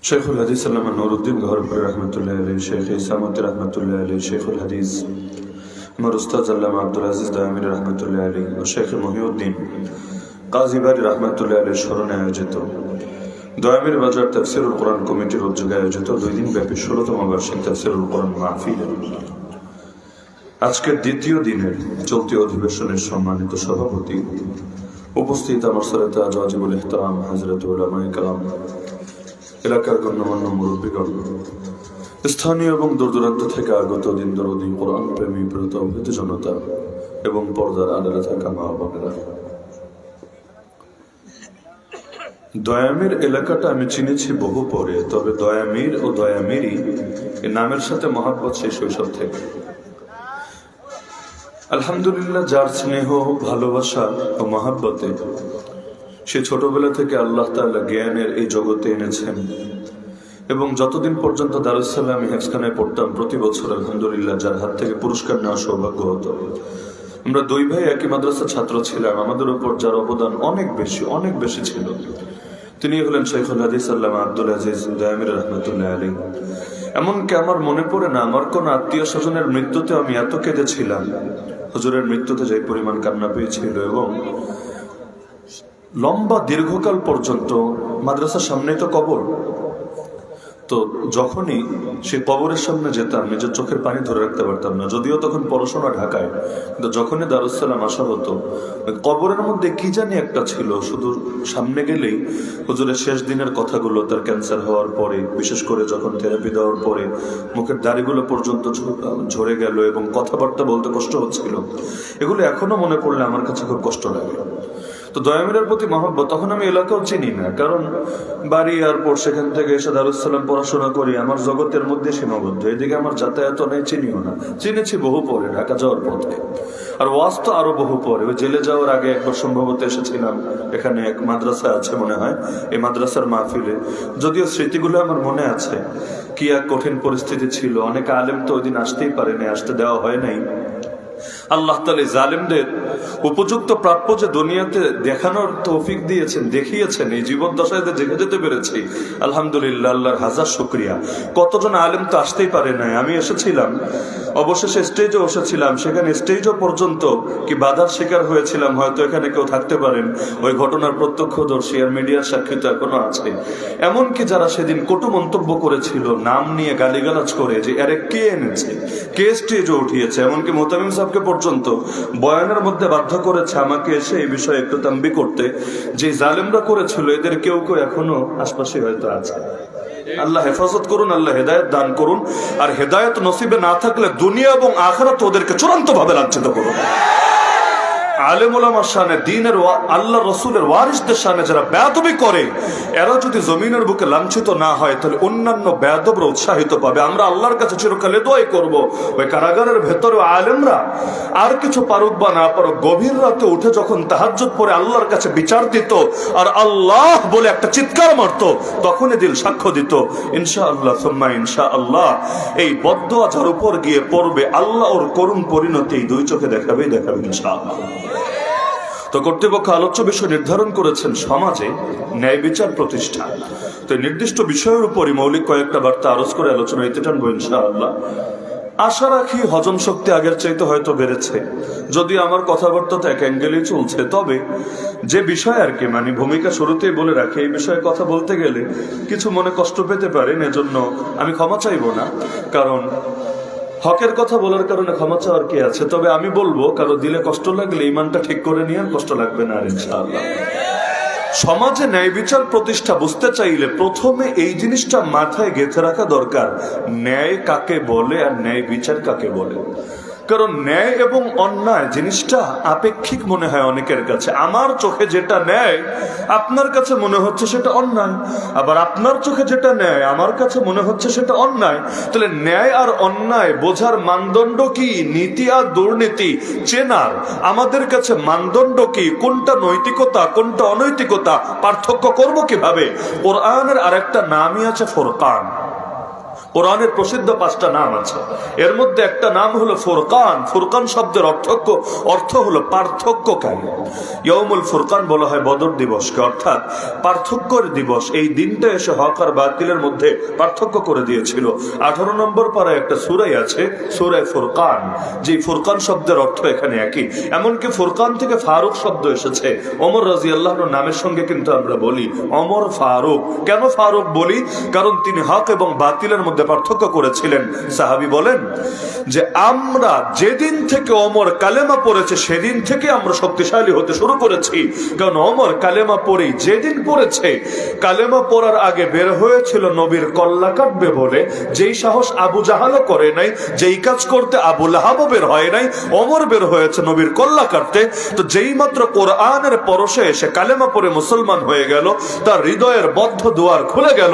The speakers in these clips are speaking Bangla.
शेखुल हदीस अल्लामा नूरुद्दीन गौहरपुरी रहमतुल्लाह अलैह, शेख इसामती रहमतुल्लाह अलैह, शेखुल हदीस আমার উস্তাদ আল্লামা আব্দুল আজিজ দায়ামির রহমতুল্লাহ আলাইহি ও শেখ মহিউদ্দিন কাজী বারী রহমতুল্লাহ আলাইহির স্মরণে আয়োজিত দয়ামির বাজার তাফসীরুল কোরআন কমিটির উদ্যোগে আয়োজিত 2 দিন ব্যাপী 16তম বার্ষিক তাফসীরুল কোরআন মাহফিল আজকের দ্বিতীয় দিনের চলতি অধিবেশনের সম্মানিত সভাপতি, উপস্থিত আমার সরতা ওয়াজিবুল ইহতারাম হযরত উলামায়ে কেরাম, এলাকার গণ্যমান্য মুরব্বীগণ, স্থানীয় এবং দূরদূরান্ত থেকে আগত দিন দরদি কোরআন প্রেমী প্রতৌহিত জনতা এবং পর্দার আড়ালে থাকা মা বোনেরা, দয়ামির এলাকাটা আমি চিনেছি বহু পরে, তবে দয়ামির ও দয়ামিরি এই নামের সাথে মহাব্বত সেই শৈশব থেকে। আলহামদুলিল্লাহ, যার স্নেহ, ভালোবাসা ও মহাব্বতে সে ছোটবেলা থেকে আল্লাহ তাআলা জ্ঞানের এই জগতে এনেছেন এবং যতদিন পর্যন্ত দারুস সালাম হেফজখানায় পড়তাম প্রতি বছর আলহামদুলিল্লাহ যার হাত থেকে পুরস্কার নেওয়ার সৌভাগ্য হতো। আমরা 2 ভাই একই মাদ্রাসার ছাত্র ছিলাম, আমাদের উপর যার অবদান অনেক বেশি ছিল তিনি হলেন শেখুল হাদিস আল্লামা আব্দুল আজিজ দায়ামির রহমতুল্লাহ আলাইহি। এমনকি আমার মনে পড়ে না আমার কোন আত্মীয় স্বজনের মৃত্যুতে আমি এত কেঁদেছিলাম, হুজুরের মৃত্যুতে যে পরিমাণ কান্না পেয়েছিল এবং লম্বা দীর্ঘকাল পর্যন্ত মাদ্রাসার সামনে তো কবর, তো যখনই সে কবরের সামনে যেতাম নিজের চোখের পানি ধরে রাখতে পারতাম না, যদিও তখন পড়াশোনা ঢাকায়, কিন্তু যখনই দারুস সালাম আসা হতো কবরের মধ্যে কি জানি একটা ছিল, শুধু সামনে গেলেই হুজুরের শেষ দিনের কথাগুলো, তার ক্যান্সার হওয়ার পরে, বিশেষ করে যখন থেরাপি দেওয়ার পরে মুখের দাড়িগুলো পর্যন্ত ঝরে গেল এবং কথাবার্তা বলতে কষ্ট হচ্ছিল, এগুলো এখনো মনে পড়লে আমার কাছে খুব কষ্ট লাগে। তো দয়ামিরের প্রতি মহব্বত, তখন আমি এলাকাও চিনি না, কারণ বাড়ি এয়ারপোর্ট, সেখান থেকে এসে দারুস সালাম পড়াশোনা করি, আমার জগতের মধ্যে সীমাবদ্ধ, এদিকে আমার যাতায়াত নেই, চিনিও না, চিনেছি বহু পরে ঢাকা যাওয়ার পথে, আর ওয়াজ তো আরো বহু পরে, ওই জেলে যাওয়ার আগে একবার সম্ভবত এসেছিলাম, এখানে এক মাদ্রাসা আছে মনে হয়, এই মাদ্রাসার মাহফিলে, যদিও স্মৃতিগুলো আমার মনে আছে, কি এক কঠিন পরিস্থিতি ছিল, অনেক আলেম তো ওই দিন আসতেই পারেনি, আসতে দেওয়া হয় নাই। আল্লাহ তাআলা জালেমদের উপযুক্ত প্রাপ্য যে দুনিয়াতে দেখানোর তৌফিক দিয়েছেন, দেখিয়েছেন, এই জীবদ্দশায় দেখে যেতে পেরেছি, আলহামদুলিল্লাহ, আল্লাহর হাজার শুকরিয়া। কতজন আলেম তো আসতেই পারে নাই, আমি এসেছিলাম, অবশেষে স্টেজে বসেছিলাম, সেখানে স্টেজও পর্যন্ত কি বাধার শিকার হয়েছিলাম, হয়তো এখানে কেউ থাকতে পারেন ওই ঘটনার প্রত্যক্ষদর্শী আর মিডিয়ার সাক্ষী তো এখনো আছে। এমনকি যারা সেদিন কটু মন্তব্য করেছিল, নাম নিয়ে গালিগালাজ করে যে আরে কে এনেছে, কে স্টেজে উঠিয়েছে, এমনকি মোতামিম সাহেবকে পর্যন্ত বয়ানের মধ্যে বাধ্য করেছে আমাকে এসে এই বিষয়ে একটু তাম্বি করতে, যে জালেমরা করেছিল এদের কেউ কেউ এখনো আশপাশে হয়তো আছে। আল্লাহ হেফাজত করুন, আল্লাহ হেদায়েত দান করুন, আর হেদায়েত নসিবে না থাকলে দুনিয়া এবং আখিরাত ওদেরকে চূড়ান্ত ভাবে লাঞ্ছিত করুন। আলেম ওলামার শানে, দ্বীনের আল্লাহ রসুলের ওয়ারিসদের শানে যারা বেয়াদবি করে, এরা যদি জমিনের বুকে লাঞ্ছিত না হয় তাহলে অন্যান্য বেয়াদবরা উৎসাহিত পাবে। আমরা আল্লাহর কাছে চিরকালে দোয়াই করব ওই কারাগারের ভেতরে আলেমরা আর কিছু পারুক বা না পারুক, গভীর রাতে উঠে যখন তাহাজ্জুদ পড়ে আল্লাহর কাছে বিচার দিত আর আল্লাহ বলে একটা চিৎকার মারত, তখনই দিল সাক্ষ্য দিত ইনশাআল্লাহ সুম্মা ইনশাআল্লাহ এই বদদুয়া যার উপর গিয়ে পড়বে আল্লাহ ওর করুণ পরিণতি 2 চোখে দেখাবেই দেখাবে ইনশাআল্লাহ। তো কর্তৃপক্ষ আলোচ্য বিষয় নির্ধারণ করেছেন সমাজে ন্যায় বিচার প্রতিষ্ঠা। তো নির্দিষ্ট বিষয়ের উপরই মৌলিক কয়েকটা বার্তা আরজ করে আলোচনা এতে টানবো ইনশাআল্লাহ। আশা রাখি হজম শক্তি আগের চাইতে হয়তো বেড়েছে, যদি আমার কথাবার্তা তো এক অ্যাঙ্গেলেই চলছে, তবে যে বিষয় আর কি মানে ভূমিকা শুরুতেই বলে রাখি, এই বিষয়ে কথা বলতে গেলে কিছু মনে কষ্ট পেতে পারেন, এজন্য আমি ক্ষমা চাইবো না, কারণ হকের কথা বলার কারণে ক্ষমা চাওয়ার কি আছে। তবে আমি বলবো, কারো দিলে কষ্ট লাগলে ইমানটা ঠিক করে নিয়ে আর কষ্ট লাগবে না আর ইনশাআল্লাহ। সমাজে ন্যায় বিচার প্রতিষ্ঠা বুঝতে চাইলে প্রথমে এই জিনিসটা মাথায় গেঁথে রাখা দরকার, ন্যায় কাকে বলে আর ন্যায় বিচার কাকে বলে। কারণ ন্যায় এবং অন্যায় জিনিসটা আপেক্ষিক মনে হয় অনেকের কাছে। আমার চোখে যেটা ন্যায় আপনার কাছে মনে হচ্ছে সেটা অন্যায়, আবার আপনার চোখে যেটা ন্যায় আমার কাছে মনে হচ্ছে সেটা অন্যায়। তাহলে ন্যায় আর অন্যায় বোঝার মানদণ্ড কি? নীতি আর দুর্নীতি চেনার আমাদের কাছে মানদণ্ড কি? কোনটা নৈতিকতা কোনটা অনৈতিকতা পার্থক্য করব কিভাবে? কোরআনের আরেকটা নামই আছে ফুরকান। কোরআনের প্রসিদ্ধ 5টা নাম আছে, এর মধ্যে একটা নাম হলো ফুরকান। ফুরকান শব্দের অর্থ হলো পার্থক্যকারী। ইয়ৌমুল ফুরকান বলা হয় বদর দিবসকে, অর্থাৎ পার্থক্যের দিবস। এই দিনটা এসে হক আর বাতিলের মধ্যে পার্থক্য করে দিয়েছিল। 18 নম্বর পারায় একটা সূরা আছে, সূরা ফুরকান, যে ফুরকান শব্দের অর্থ এখানে একই। এমনকি ফুরকান থেকে ফারুক শব্দ এসেছে। ওমর রাদিয়াল্লাহু আনহুর নামের সঙ্গে কিন্তু আমরা বলি ওমর ফারুক। কেন ফারুক বলি? কারণ তিনি হক এবং বাতিলের মধ্যে পার্থক্য করেছিলেন। সাহাবী বলেন যে আমরা যেদিন থেকে ওমর কালেমা পড়েছে সেদিন থেকে আমরা শক্তিশালী হতে শুরু করেছি। কারণ ওমর কালেমা পড়েই যেদিন পড়েছে, কালেমা পড়ার আগে বের হয়েছিল নবীর কল্লা কাটবে বলে, যেই সাহস আবু জাহালও করে নাই, যেই কাজ করতে আবু লাহাবও বের হয় নাই, ওমর বের হয়েছে নবীর কল্লা কাটতে। তো যেই মাত্র কোরআনের পরশে এসে কালেমা পড়ে মুসলমান হয়ে গেল, তার হৃদয়ের বদ্ধ দুয়ার খুলে গেল।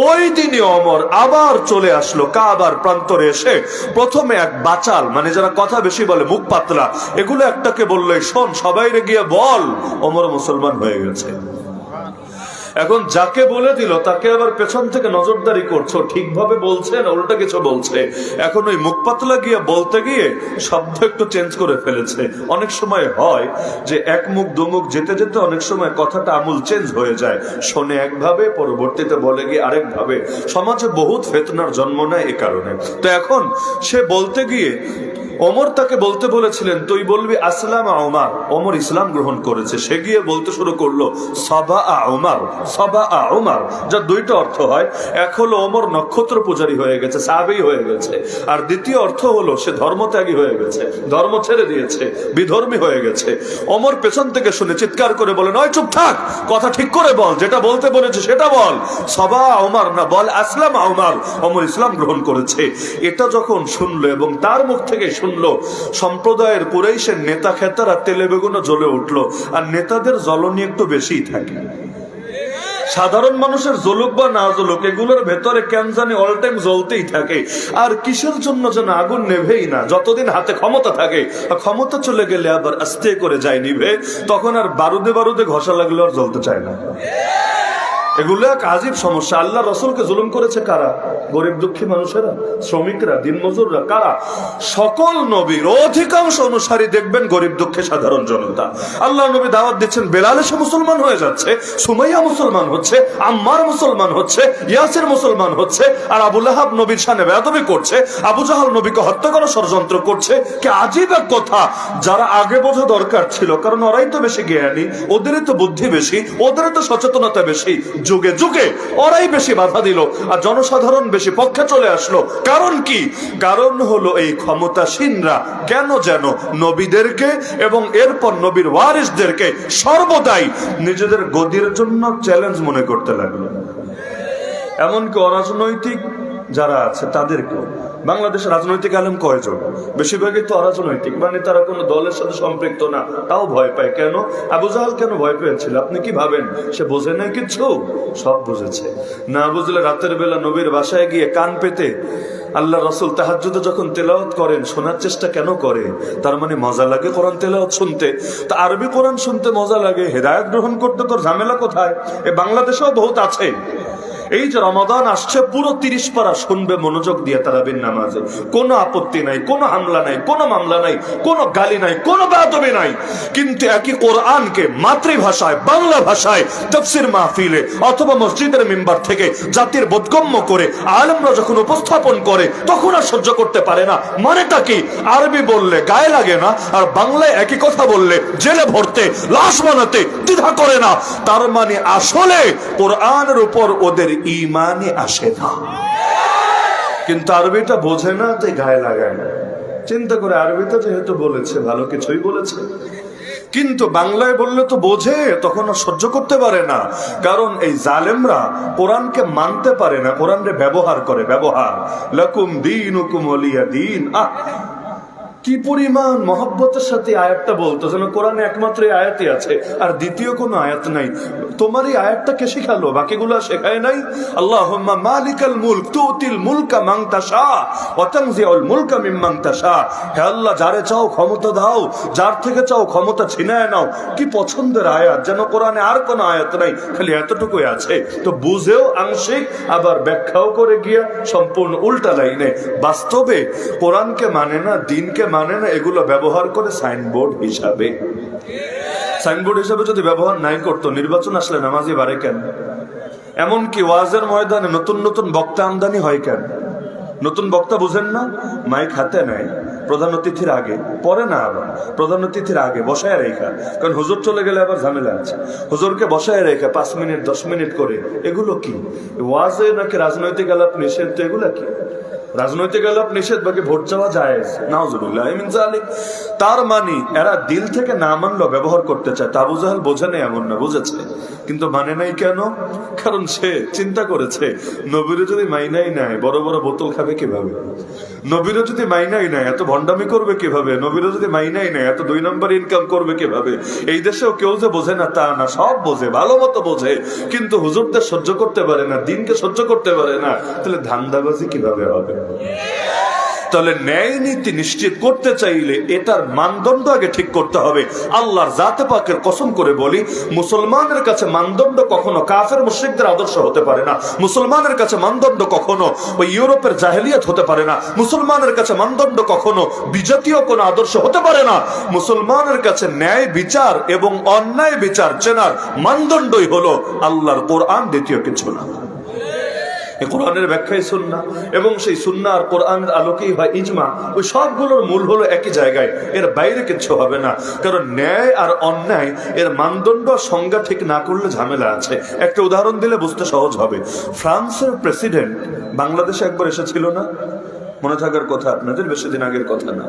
ওই দিনই ওমর আবার চলে আসলো কাবার প্রান্তরে এসে প্রথমে এক বাচাল, মানে যারা কথা বেশি বলে, মুখ পাতলা, এগুলো একটাকে বললে শোন, সবাইরে গিয়ে বল ওমর মুসলমান হয়ে গেছে। এখন যাকে বলে দিল তাকে আবার পেছন থেকে নজরদারি করছো, ঠিকভাবে বলছে না উল্টা কিছু বলছে। এখন ওই মুখ পাতলা গিয়ে বলতে গিয়ে শব্দ একটু চেঞ্জ করে ফেলেছে। অনেক সময় হয় যে এক মুখ দুমুখ যেতে যেতে অনেক সময় কথাটা আমূল চেঞ্জ হয়ে যায়, শোনে একভাবে পরবর্তীতে বলে গিয়ে আরেক ভাবে। সমাজে বহুত ফিতনার জন্ম নেয় এ কারণে। তো এখন সে বলতে গিয়ে ওমর তাকে বলতে বলেছিলেন তুই বলবি আসলাম ওমর, ওমর ইসলাম গ্রহণ করেছে। সে গিয়ে বলতে শুরু করলো সাবা ওমর, সাবা ওমর, যার দুইটা অর্থ হয়। এক হলো ওমর নক্ষত্র পূজারী হয়ে গেছে, সাহাবী হয়ে গেছে। আর দ্বিতীয় অর্থ হলো সে ধর্মত্যাগী হয়ে গেছে, ধর্ম ছেড়ে দিয়েছে, বিধর্মী হয়ে গেছে। ওমর পেছন থেকে শুনে চিৎকার করে বলেন ওই চুপ থাক, কথা ঠিক করে বল, যেটা বলতে বলেছে সেটা বল, সাবা ওমর না, বল আসলাম ওমর, ওমর ইসলাম গ্রহণ করেছে। এটা যখন শুনলো এবং তার মুখ থেকে শুনলো, সম্প্রদায়ের কুরাইশের নেতা খেতারা তেলে বেগুনে জ্বলে উঠলো। আর নেতাদের জ্বলনি একটু বেশিই থাকে। সাধারণ মানুষের জ্বলুক বা না জ্বলুক, এগুলোর ভেতরে কেন জানি অল টাইম জ্বলতেই থাকে। আর কিসের জন্য যেন আগুন নেভেই না, যতদিন হাতে ক্ষমতা থাকে। ক্ষমতা চলে গেলে আবার আস্তে করে যায় নিভে, তখন আর বারুদে বারুদে ঘষা লাগলে আর জ্বলতে চায় না। এগুলো এক আজীব সমস্যা। আল্লাহ রসুলকে জুলুম করেছে কারা? গরিব দুঃখী মানুষেরা, শ্রমিকরা, দিনমজুররা। কারা? সকল নবীর অধিকাংশ অনুসারী দেখবেন গরিব দুঃখী সাধারণ জনতা। আল্লাহ নবী দাওয়াত দিচ্ছেন, বেলাল এসে মুসলমান হয়ে যাচ্ছে, সুমাইয়া মুসলমান হচ্ছে, আম্মার মুসলমান হচ্ছে, ইয়াসির মুসলমান হচ্ছে, আর আবু লাহাব নবীর শানে বেয়াদবি করছে, আবু জাহাল নবীকে হত্যা করার ষড়যন্ত্র করছে। কি আজীব এক কথা! যারা আগে বোঝা দরকার ছিল, কারণ ওরাই তো বেশি জ্ঞানী, ওদেরই তো বুদ্ধি বেশি, ওদেরই তো সচেতনতা বেশি, যুগে যুগে ওরাই বেশি বাধা দিল আর জনসাধারণ বেশি পক্ষে চলে আসলো। কারণ কি? কারণ হলো এই ক্ষমতাসীনরা কেন যেন নবীদেরকে এবং এরপর নবীর ওয়ারিসদেরকে সর্বদাই নিজেদের গদির জন্য চ্যালেঞ্জ মনে করতে লাগলো। এমনকি অরাজনৈতিক যারা আছে তাদেরকেও। বাংলাদেশের রাজনৈতিক আলেম কয়জন? বেশিরভাগই তো অরাজনৈতিক, মানে তারা কোনো দলের সাথে সম্পৃক্ত না, তাও ভয় পায়। কেন? আবু জাহাল কেন ভয় পেয়েছিল আপনি কি ভাবেন? সে বোঝে নাই কিচ্ছু? সব বুঝেছে। না বুঝলে রাতের বেলা নবীর বাসায় গিয়ে কান পেতে আল্লাহ রাসূল তাহাজ্জুদে যখন তেলাওয়াত করেন শোনার চেষ্টা কেন করে? তার মানে মজা লাগে কোরআন তেলাওয়াত শুনতে। তা আরবি কোরআন শুনতে মজা লাগে, হেদায়েত গ্রহণ করতে তোর ঝামেলা কোথায়? এ বাংলাদেশেও বহুত আছে। এই যে রমাদান আসছে, পুরো 30 পারা শুনবে মনোযোগ দিয়ে তারাবির নামাজে, কোনো আপত্তি নাই, কোনো হামলা নাই, কোনো মামলা নাই, কোনো গালি নাই, কোনো বেয়াদবি নাই। কিন্তু একই কোরআনকে মাতৃভাষায় বাংলা ভাষায় তাফসীর মাহফিলে অথবা মসজিদের মিম্বার থেকে জাতির বোধগম্য করে আলেমরা যখন উপস্থাপন করে তখন আর সহ্য করতে পারে না। মানেটা কি? আরবি বললে গায়ে লাগে না, আর বাংলায় একই কথা বললে জেলে ভরতে, লাশ বানাতে দ্বিধা করে না। তার মানে আসলে কোরআনের উপর ওদের ইমানে আসে না, কিন্তু আরবিটা বোঝে না, তাই গায়ে লাগায় না। চিন্তা করে আরবিটা যেহেতু বলেছে ভালো কিছুই বলেছে, কিন্তু বাংলায় বললে তো বোঝে, তখন আর সহ্য করতে পারে না। কারণ এই জালেমরা কোরআনকে মানতে পারে না, কোরআনকে ব্যবহার করে। ব্যবহার লাকুম দীনুকুম ওয়ালিয়া দীন। কি পরিমাণ মহব্বতের সাথে আয়াতটা বলতো, যেন কোরআনে একমাত্র এই আয়াতই আছে, আর দ্বিতীয় কোনো আয়াত নাই। তোমার এই আয়াতটা কে শেখালো? বাকিগুলো শেখায় নাই? আল্লাহুম্মা মালিকাল মুলক তুতিল মুলকা মান তাশা ওয়া তানজিউল মুলকা মিম্মান তাশা। হে আল্লাহ, যারে চাও ক্ষমতা দাও, যার থেকে চাও ক্ষমতা ছিনায় নাও। কি পছন্দের আয়াত, যেন কোরআনে আর কোনো আয়াত নাই, খালি এতটুকুই আছে। তো বুঝেও আংশিক, আবার ব্যাখ্যাও করে গিয়া সম্পূর্ণ উল্টা লাইনে। বাস্তবে কোরআনকে মানে না, দিনকে মানে না, এগুলো ব্যবহার করে সাইনবোর্ড হিসাবে। সাইনবোর্ড হিসাবে যদি ব্যবহার নাই করতো, নির্বাচন আসলে নামাজি বাড়ে কেন? এমনকি ওয়াজের ময়দানে নতুন নতুন বক্তা আমদানি হয় কেন? নতুন বক্তা বুঝেন না? মাইক হাতে নেয় প্রধান অতিথির আগে, পরে না, আবার প্রধান অতিথির আগে বসায় রেখা, কারণ হুজুর চলে গেলে আবার ঝামেলা আছে। হুজুরকে বসায় রেখা 5 মিনিট 10 মিনিট করে। এগুলো কি ওয়াজে নাকি রাজনৈতিক আলাপ নিষেধ? তো এগুলা কি রাজনৈতিক আলাপ নিষেধ, বাকি ভোট চাওয়া জায়েজ? নাউজুবিল্লাহ মিন যালিক। তার মানে এরা দিল থেকে না মানলো ব্যবহার করতে চায়। আবু জাহেল বোঝে না এমন না, বুঝেছে, কিন্তু মানে নাই কেন? কারণ সে চিন্তা করেছে, নবীরে যদি মাইনাই নাই, বড় বড় বোতল খাবে কিভাবে? নবীরে যদি মাইনাই নাই, এত ভণ্ডামি করবে কিভাবে? নবীরে যদি মাইনাই নাই, এত 2 নম্বর ইনকাম করবে কিভাবে? এই দেশেও কেউ যে বোঝে না তা না, সব বোঝে, ভালো মতো বোঝে, কিন্তু হুজুরদের সহ্য করতে পারে না, দিনকে সহ্য করতে পারে না। তাহলে ধান্দাবাজি কিভাবে হবে? তাহলে ন্যায় নীতি নিশ্চিত করতে চাইলে এটার মানদণ্ড আগে ঠিক করতে হবে। আল্লাহর জাতে পাকের কসম করে বলি, মুসলমানের কাছে মানদণ্ড কখনো কাফের মুশরিকদের আদর্শ হতে পারে না। মুসলমানের কাছে মানদণ্ড কখনো ওই ইউরোপের জাহেলিয়াত হতে পারে না। মুসলমানের কাছে মানদণ্ড কখনো বিজাতীয় কোনো আদর্শ হতে পারে না। মুসলমানের কাছে ন্যায় বিচার এবং অন্যায় বিচার চেনার মানদণ্ডই হলো আল্লাহর কোরআন, দ্বিতীয় কিছু না। কোরআনের ব্যাখ্যাই সুন্নাহ, এবং সেই সুন্নাহ আর কোরআনের আলোকেই হয় ইজমা। ওই সবগুলোর মূল হলো একই জায়গায়, এর বাইরে কিছু হবে না। কারণ ন্যায় আর অন্যায় এর মানদণ্ড সংজ্ঞা ঠিক না করলে ঝামেলা আছে। একটা উদাহরণ দিলে বুঝতে সহজ হবে। ফ্রান্সের প্রেসিডেন্ট বাংলাদেশে একবার এসেছিল না? মনে থাকার কথা আপনাদের, বেশি দিন আগের কথা না।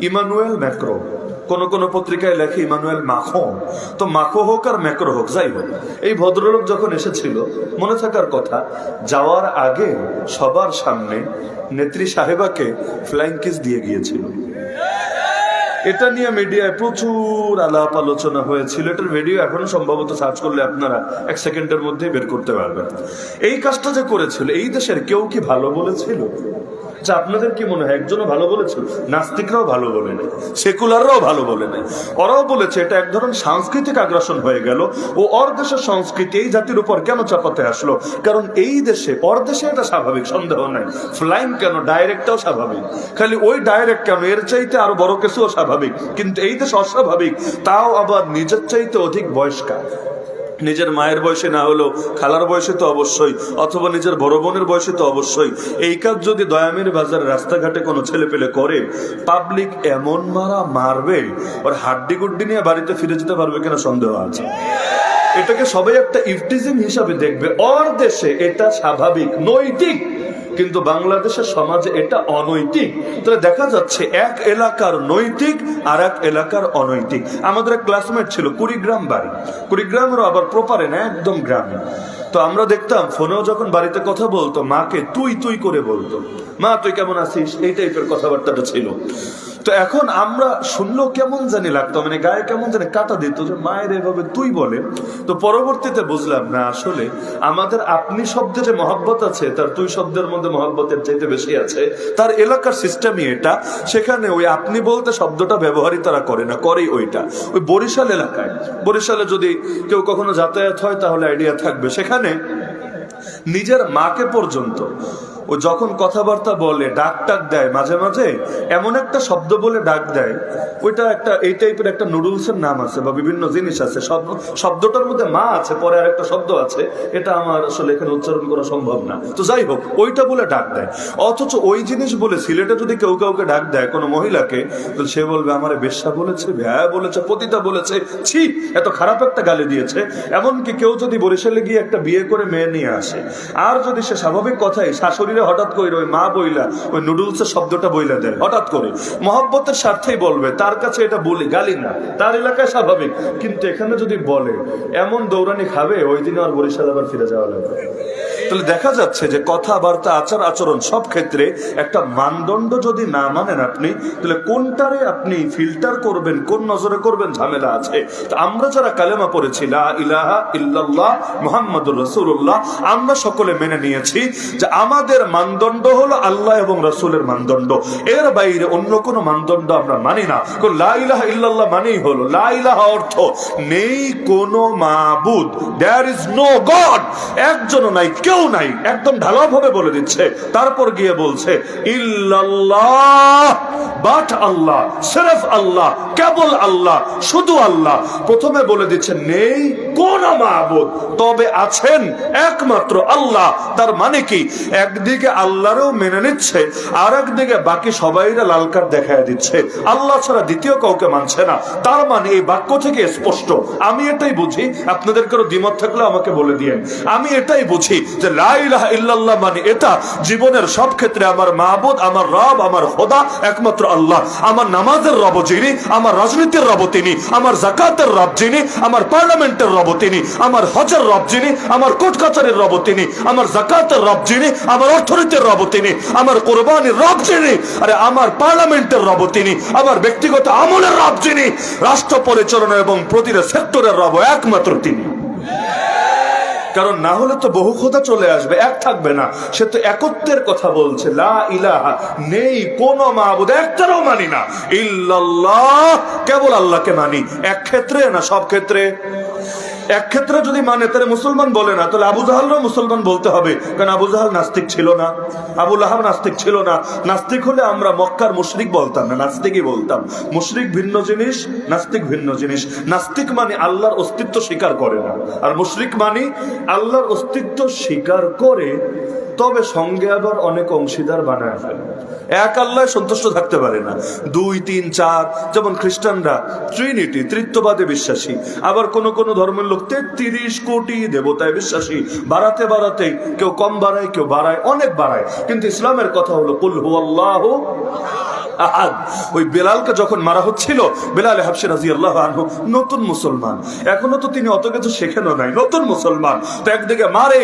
ইমানুয়েল ম্যাক্রো, কোন পত্রিকায় লেখে ইমানুয়েল মাখো। তো মাখো হোক আর ম্যাক্রো হোক, যাই হোক, এই ভদ্রলোক যখন এসেছিল, মনে থাকার কথা, যাওয়ার আগে সবার সামনে নেত্রী সাহেবাকে ফ্লাইং কিস দিয়ে গিয়েছিল। এটা নিয়ে মিডিয়ায় প্রচুর আলাপ আলোচনা হয়েছিল। এটার ভিডিও এখনো সম্ভবত সার্চ করলে আপনারা 1 সেকেন্ডের মধ্যে বের করতে পারবেন। এই কাজটা যে করেছিল, এই দেশের কেউ কি ভালো বলেছিল? আপনাদের কি মনে হয় একজনও ভালো বলেছিল? নাস্তিকরাও ভালো বলে নাই, সেকুলাররাও ভালো বলে নাই। ওরাও বলেছে এটা এক ধরনের সাংস্কৃতিক আগ্রাসন হয়ে গেল। ও ওর দেশের সংস্কৃতি এই জাতির উপর কেন চাপাতে আসলো? কারণ এই দেশে, ওর দেশে এটা স্বাভাবিক, সন্দেহ নাই। ফ্লাইং কেন, ডাইরেক্টটাও স্বাভাবিক। খালি ওই ডাইরেক্ট কেন, এর চাইতে আরো বড় কিছুও স্বাভাবিক। কিন্তু এই দেশ অস্বাভাবিক, তাও আবার নিজের চাইতে অধিক বয়স্কা। নিজের মায়ের বয়সে না হলেও খালার বয়সে তো অবশ্যই, অথবা নিজের বড় বোনের বয়সে তো অবশ্যই। এই কাজ যদি দয়ামির বাজার রাস্তাঘাটে কোনো ছেলে পেলে করে, পাবলিক এমন মারবে, ওর হাড্ডি গুড্ডি নিয়ে বাড়িতে ফিরে যেতে পারবে কিনা সন্দেহ আছে। এটাকে সবাই একটা ইফটিজিম হিসাবে দেখবে। ওর দেশে এটা স্বাভাবিক, নৈতিক, কিন্তু বাংলাদেশের সমাজে এটা অনৈতিক। তাহলে দেখা যাচ্ছে এক এলাকার নৈতিক আর এক এলাকার অনৈতিক। আমাদের এক ক্লাসমেট ছিল, কুড়িগ্রাম বাড়ি, কুড়িগ্রামেরও আবার প্রপারে না, একদম গ্রামে। তো আমরা দেখতাম ফোনেও যখন বাড়িতে কথা বলতো, মাকে তুই তুই করে বলতো, মা তুই কেমন আছিস, এই টাইপের কথাবার্তাটা ছিল। তো এখন আমরা শুনলেও কেমন জানি লাগতো, মানে গায়ে কেমন জানি কাটা দিত যে মায়ের এভাবে তুই বলে। তো পরবর্তীতে বুঝলাম না, আসলে আমাদের আপনি শব্দে যে মহব্বত আছে, তার তুই শব্দের মধ্যে মহব্বতের চাইতে বেশি আছে। তার এলাকার সিস্টেমই এটা। সেখানে ওই আপনি বলতে শব্দটা ব্যবহারই তারা করে না, করেই ওইটা। ওই বরিশাল এলাকায়, বরিশালে যদি কেউ কখনো যাতায়াত হয় তাহলে আইডিয়া থাকবে, সেখানে নিজের মাকে পর্যন্ত ও যখন কথাবার্তা বলে ডাক টাক দেয়, মাঝে মাঝে এমন একটা শব্দ বলে ডাক দেয়, ওইটা একটা এই টাইপের একটা নুডলসের নাম আছে বা বিভিন্ন জিনিস আছে, শব্দটার মধ্যে মা আছে, পরে আর একটা শব্দ আছে, এটা আমার আসলে এখানে উচ্চারণ করা সম্ভব না। তো যাই হোক, ওইটা বলে ডাক দেয়। অথচ ওই জিনিস বলে সিলেটে যদি কেউ কাউকে ডাক দেয়, কোনো মহিলাকে, তো সে বলবে আমারে বেশ্যা বলেছে, ভ্যা বলেছে, পতিতা বলেছে, ছি, এত খারাপ একটা গালি দিয়েছে। এমনকি কেউ যদি বরিশালে গিয়ে একটা বিয়ে করে মেয়ে নিয়ে আসে, আর যদি সে স্বাভাবিক কথাই শাশুড়ি হঠাৎ করে ওই মা বইলা ওই নুডলসের শব্দটা বইলা দেয়, হঠাৎ করে মহব্বতের স্বার্থেই বলবে, তার কাছে এটা বলি, গালি না, তার এলাকায় স্বাভাবিক। কিন্তু এখানে যদি বলে, এমন দৌড়ানি খাবে, ওই দিন আর বরিশাল আবার ফিরে যাওয়া লাগবে। তো তাহলে দেখা যাচ্ছে যে কথাবার্তা, আচার আচরণ সব ক্ষেত্রে একটা মানদণ্ড যদি না মানেন আপনি, তাহলে কোনটারে আপনি ফিল্টার করবেন, কোন নজরে করবেন, ঝামেলা আছে। তো আমরা যারা কালেমা পড়েছি লা ইলাহা ইল্লাল্লাহ মুহাম্মাদুর রাসূলুল্লাহ, আমরা সকলে মেনে নিয়েছি যে আমাদের মানদণ্ড হলো আল্লাহ এবং রাসূলের মানদণ্ড, এর বাইরে অন্য কোনো মানদণ্ড আমরা মানি না। লা ইলাহা ইল্লাল্লাহ মানেই হলো লা ইলাহা অর্থ নেই কোনো মাবুদ, দেয়ার ইজ নো গড, একজনও নাই, কেউ নাই, একদম ঢালাওভাবে বলে দিচ্ছে। তারপর গিয়ে বলছে ইল্লাল্লাহ, বাট আল্লাহ, সিরফ আল্লাহ, কেবল আল্লাহ, শুধু আল্লাহ। প্রথমে বলে দিচ্ছে নেই কোন মাবুদ, তবে আছেন একমাত্র আল্লাহ। তার মানে কি, একদিকে আল্লাহরও মেনে নিচ্ছে, আর একদিকে বাকি সবাইরা লাল কার্ড দেখায় দিচ্ছে, আল্লাহ ছাড়া দ্বিতীয় কাউকে মানছে না। তার মানে এই বাক্য থেকে স্পষ্ট, আমি এটাই বুঝি, আপনাদের কারো দ্বিমত থাকলে আমাকে বলে দিয়েন, আমি এটাই বুঝি যে লা ইলাহা ইল্লাল্লাহ মানে এটা, জীবনের সব ক্ষেত্রে আমার মাবুদ, আমার রব, আমার খোদা একমাত্র আল্লাহ। আমার নামাজের রব যিনি, আমার রাজনীতির রব তিনি, আমার যাকাতের রব যিনি, আমার পার্লামেন্টের রব তিনি, আমার হজের রব যিনি, আমার কোর্ট কাচারের রব তিনি, আমার যাকাতের রব যিনি, আমার অর্থনীতির রব তিনি, আমার কোরবানির রব যিনি, আরে আমার পার্লামেন্টের রব তিনি, আমার ব্যক্তিগত আমলের রব যিনি, রাষ্ট্র পরিচালনা এবং প্রতিটা সেক্টরের রব একমাত্র তিনি। কারণ না হলে তো বহু খোদা চলে আসবে, এক থাকবে না। সে তো একত্বের কথা বলছে, লা ইলাহা, নেই কোনো মাবুদ, একটারও মানি না, ইল্লাল্লাহ, কেবল আল্লাহকে মানি। এক ক্ষেত্রে না সব ক্ষেত্রে? এক ক্ষেত্রে যদি মানে তাহলে মুসলমান বলে না, তাহলে আবু জাহালও মুসলমান বলতে হবে, কারণ আবু জাহাল নাস্তিক ছিল না, আবু লাহাব নাস্তিক ছিল না। নাস্তিক হলে আমরা মক্কার মুশরিক বলতাম না, নাস্তিকই বলতাম। মুশরিক ভিন্ন জিনিস, নাস্তিক ভিন্ন জিনিস। নাস্তিক মানে আল্লাহর অস্তিত্ব স্বীকার করে না, আর মুশরিক মানে আল্লাহর অস্তিত্ব স্বীকার করে, তবে সঙ্গে আবার অনেক অংশীদার বানায় ফেলে। এক আল্লাহ সন্তুষ্ট থাকতে পারে না, 2, 3, 4, যেমন খ্রিস্টানরা ট্রিনিটি, ত্রিত্ববাদে বিশ্বাসী, আবার কোন কোন ধর্মের লোক 33 কোটি দেবতায় বিশ্বাসী। বাড়াতে বাড়াতে কেউ কম বাড়ায়, কেউ বাড়ায়, অনেক বাড়ায়। কিন্তু ইসলামের কথা হলো কুল হুয়াল্লাহু আহাদ। ওই বেলালকে যখন মারা হচ্ছিল, বেলাল হাবশী রাদিয়াল্লাহু আনহু নতুন মুসলমান, এখনো তো তিনি অত কিছু শেখেনও নাই, নতুন মুসলমান। তো একদিকে মারে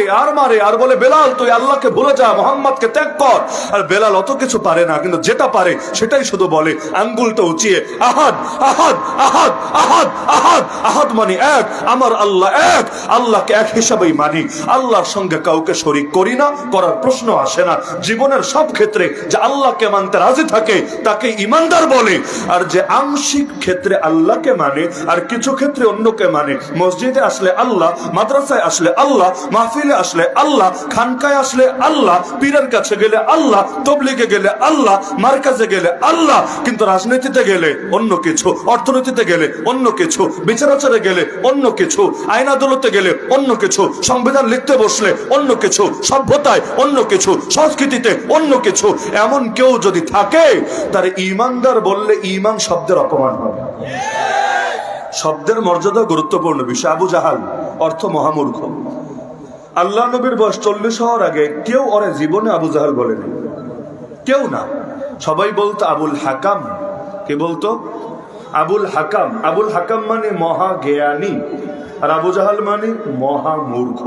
আর বলে বেলাল তুই আল্লাহকে ভুলে যা, মোহাম্মদকে ত্যাগ কর। আর বেলাল অত কিছু পারে না, কিন্তু যেটা পারে সেটাই শুধু বলে, আঙ্গুলটা উঁচিয়ে আহাদ আহাদ আহাদ আহাদ আহাদ। আহাদ মানে এক, আমার আল্লাহ এক, আল্লাহকে এক হিসাবেই মানি, আল্লাহর সঙ্গে কাউকে শরীক করি না, করার প্রশ্ন আসে না। জীবনের সব ক্ষেত্রে যে আল্লাহকে মানতে রাজি থাকে তাকে ইমানদার বলে। আর যে আংশিক ক্ষেত্রে আল্লাহকে মানে আর কিছু ক্ষেত্রে অন্যকে মানে, মসজিদে আসলে আল্লাহ, মাদ্রাসায় আসলে আল্লাহ, মাহফিলে আসলে আল্লাহ, খানকায় আসলে আল্লাহ, পীরের কাছে গেলে আল্লাহ, তবলিগে গেলে আল্লাহ, মার্কাজে গেলে আল্লাহ, কিন্তু রাজনীতিতে গেলে অন্য কিছু, অর্থনীতিতে গেলে অন্য কিছু, বিচারাচারে গেলে অন্য কিছু, আইন আদালতে গেলে অন্য কিছু, সংবিধান লিখতে বসলে অন্য কিছু, সভ্যতায় অন্য কিছু, সংস্কৃতিতে অন্য কিছু। এমন কেউ যদি থাকে, তার ইমানদার বললে ঈমান শব্দের অপমান হবে। শব্দের মর্যাদা গুরুত্বপূর্ণ বিষয়। আবু জাহাল অর্থ মহামূর্খ। আল্লাহ নবীর বয়স 40 হওয়ার আগে কেউ ওরে জীবনে আবু জাহাল বলেনি, কেউ না। সবাই বলতো আবুল হাকাম। কে বলতো? আবুল হাকাম। আবুল হাকাম মানে মহা জ্ঞানী, আর আবু জাহাল মানে মহামূর্খ।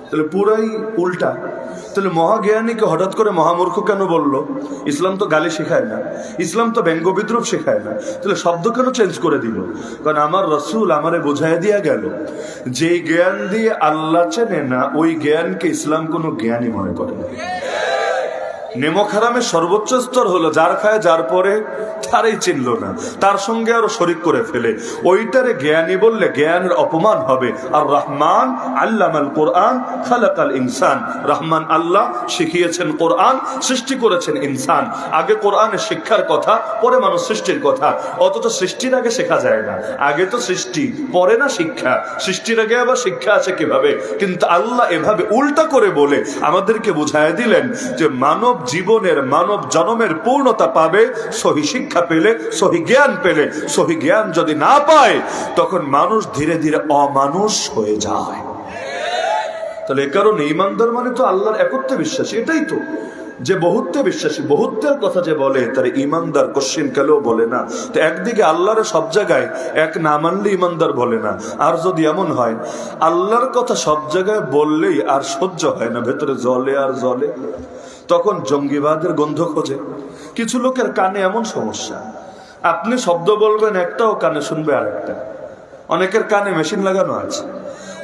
তাহলে পুরাই উল্টা। তাহলে মহাজ্ঞানীকে হঠাৎ করে মহামূর্খ কেন বললো? ইসলাম তো গালি শেখায় না, ইসলাম তো ব্যঙ্গ বিদ্রুপ শেখায় না, তাহলে শব্দ কেন চেঞ্জ করে দিল? কারণ আমার রসুল আমারে বোঝাই দিয়া গেল, যে জ্ঞান দিয়ে আল্লাহ চেনে না ওই জ্ঞানকে ইসলাম কোনো জ্ঞানই মনে করে না। নেমক হারামের সর্বোচ্চ স্তর হলো যার খায় যার পরে তারই চিনল না, তার সঙ্গে আরো শরিক করে ফেলে। ওইটারে জ্ঞানী বললে জ্ঞানের অপমান হবে। আর রহমান আল্লামাল কোরআন খালাকাল ইনসান, রহমান আল্লাহ শিখিয়েছেন কোরআন, সৃষ্টি করেছেন ইনসান। আগে কোরআনের শিক্ষার কথা, পরে মানুষ সৃষ্টির কথা। অথচ সৃষ্টির আগে শেখা যায় না, আগে তো সৃষ্টি, পরে না শিক্ষা। সৃষ্টির আগে আবার শিক্ষা আছে কিভাবে? কিন্তু আল্লাহ এভাবে উল্টা করে বলে আমাদেরকে বুঝায় দিলেন যে মানব জীবনের, মানব জন্মের পূর্ণতা পাবে সহি শিক্ষা পেলে, সহি জ্ঞান পেলে। সহি জ্ঞান যদি না পায়, তখন মানুষ ধীরে ধীরে অমানুষ হয়ে যায়। তাহলে এ কারণে ইমানদার মানে তো আল্লাহর একত্বে বিশ্বাসী, এটাই তো। যে বহুত্বে বিশ্বাসী, বহুত্বের কথা যে বলে তার ইমানদার কোশ্চিন কালেও বলে না। তো একদিকে আল্লাহর সব জায়গায় এক না মানলে ইমানদার বলে না, আর যদি এমন হয় আল্লাহর কথা সব জায়গায় বললেই আর সহ্য হয় না, ভেতরে জ্বলে আর জ্বলে, তখন জঙ্গিবাদের গন্ধ খোঁজে। কিছু লোকের কানে এমন সমস্যা, আপনি শব্দ বলবেন একটা, ও কানে শুনবে আর একটা। অনেকের কানে মেশিন লাগানো আছে।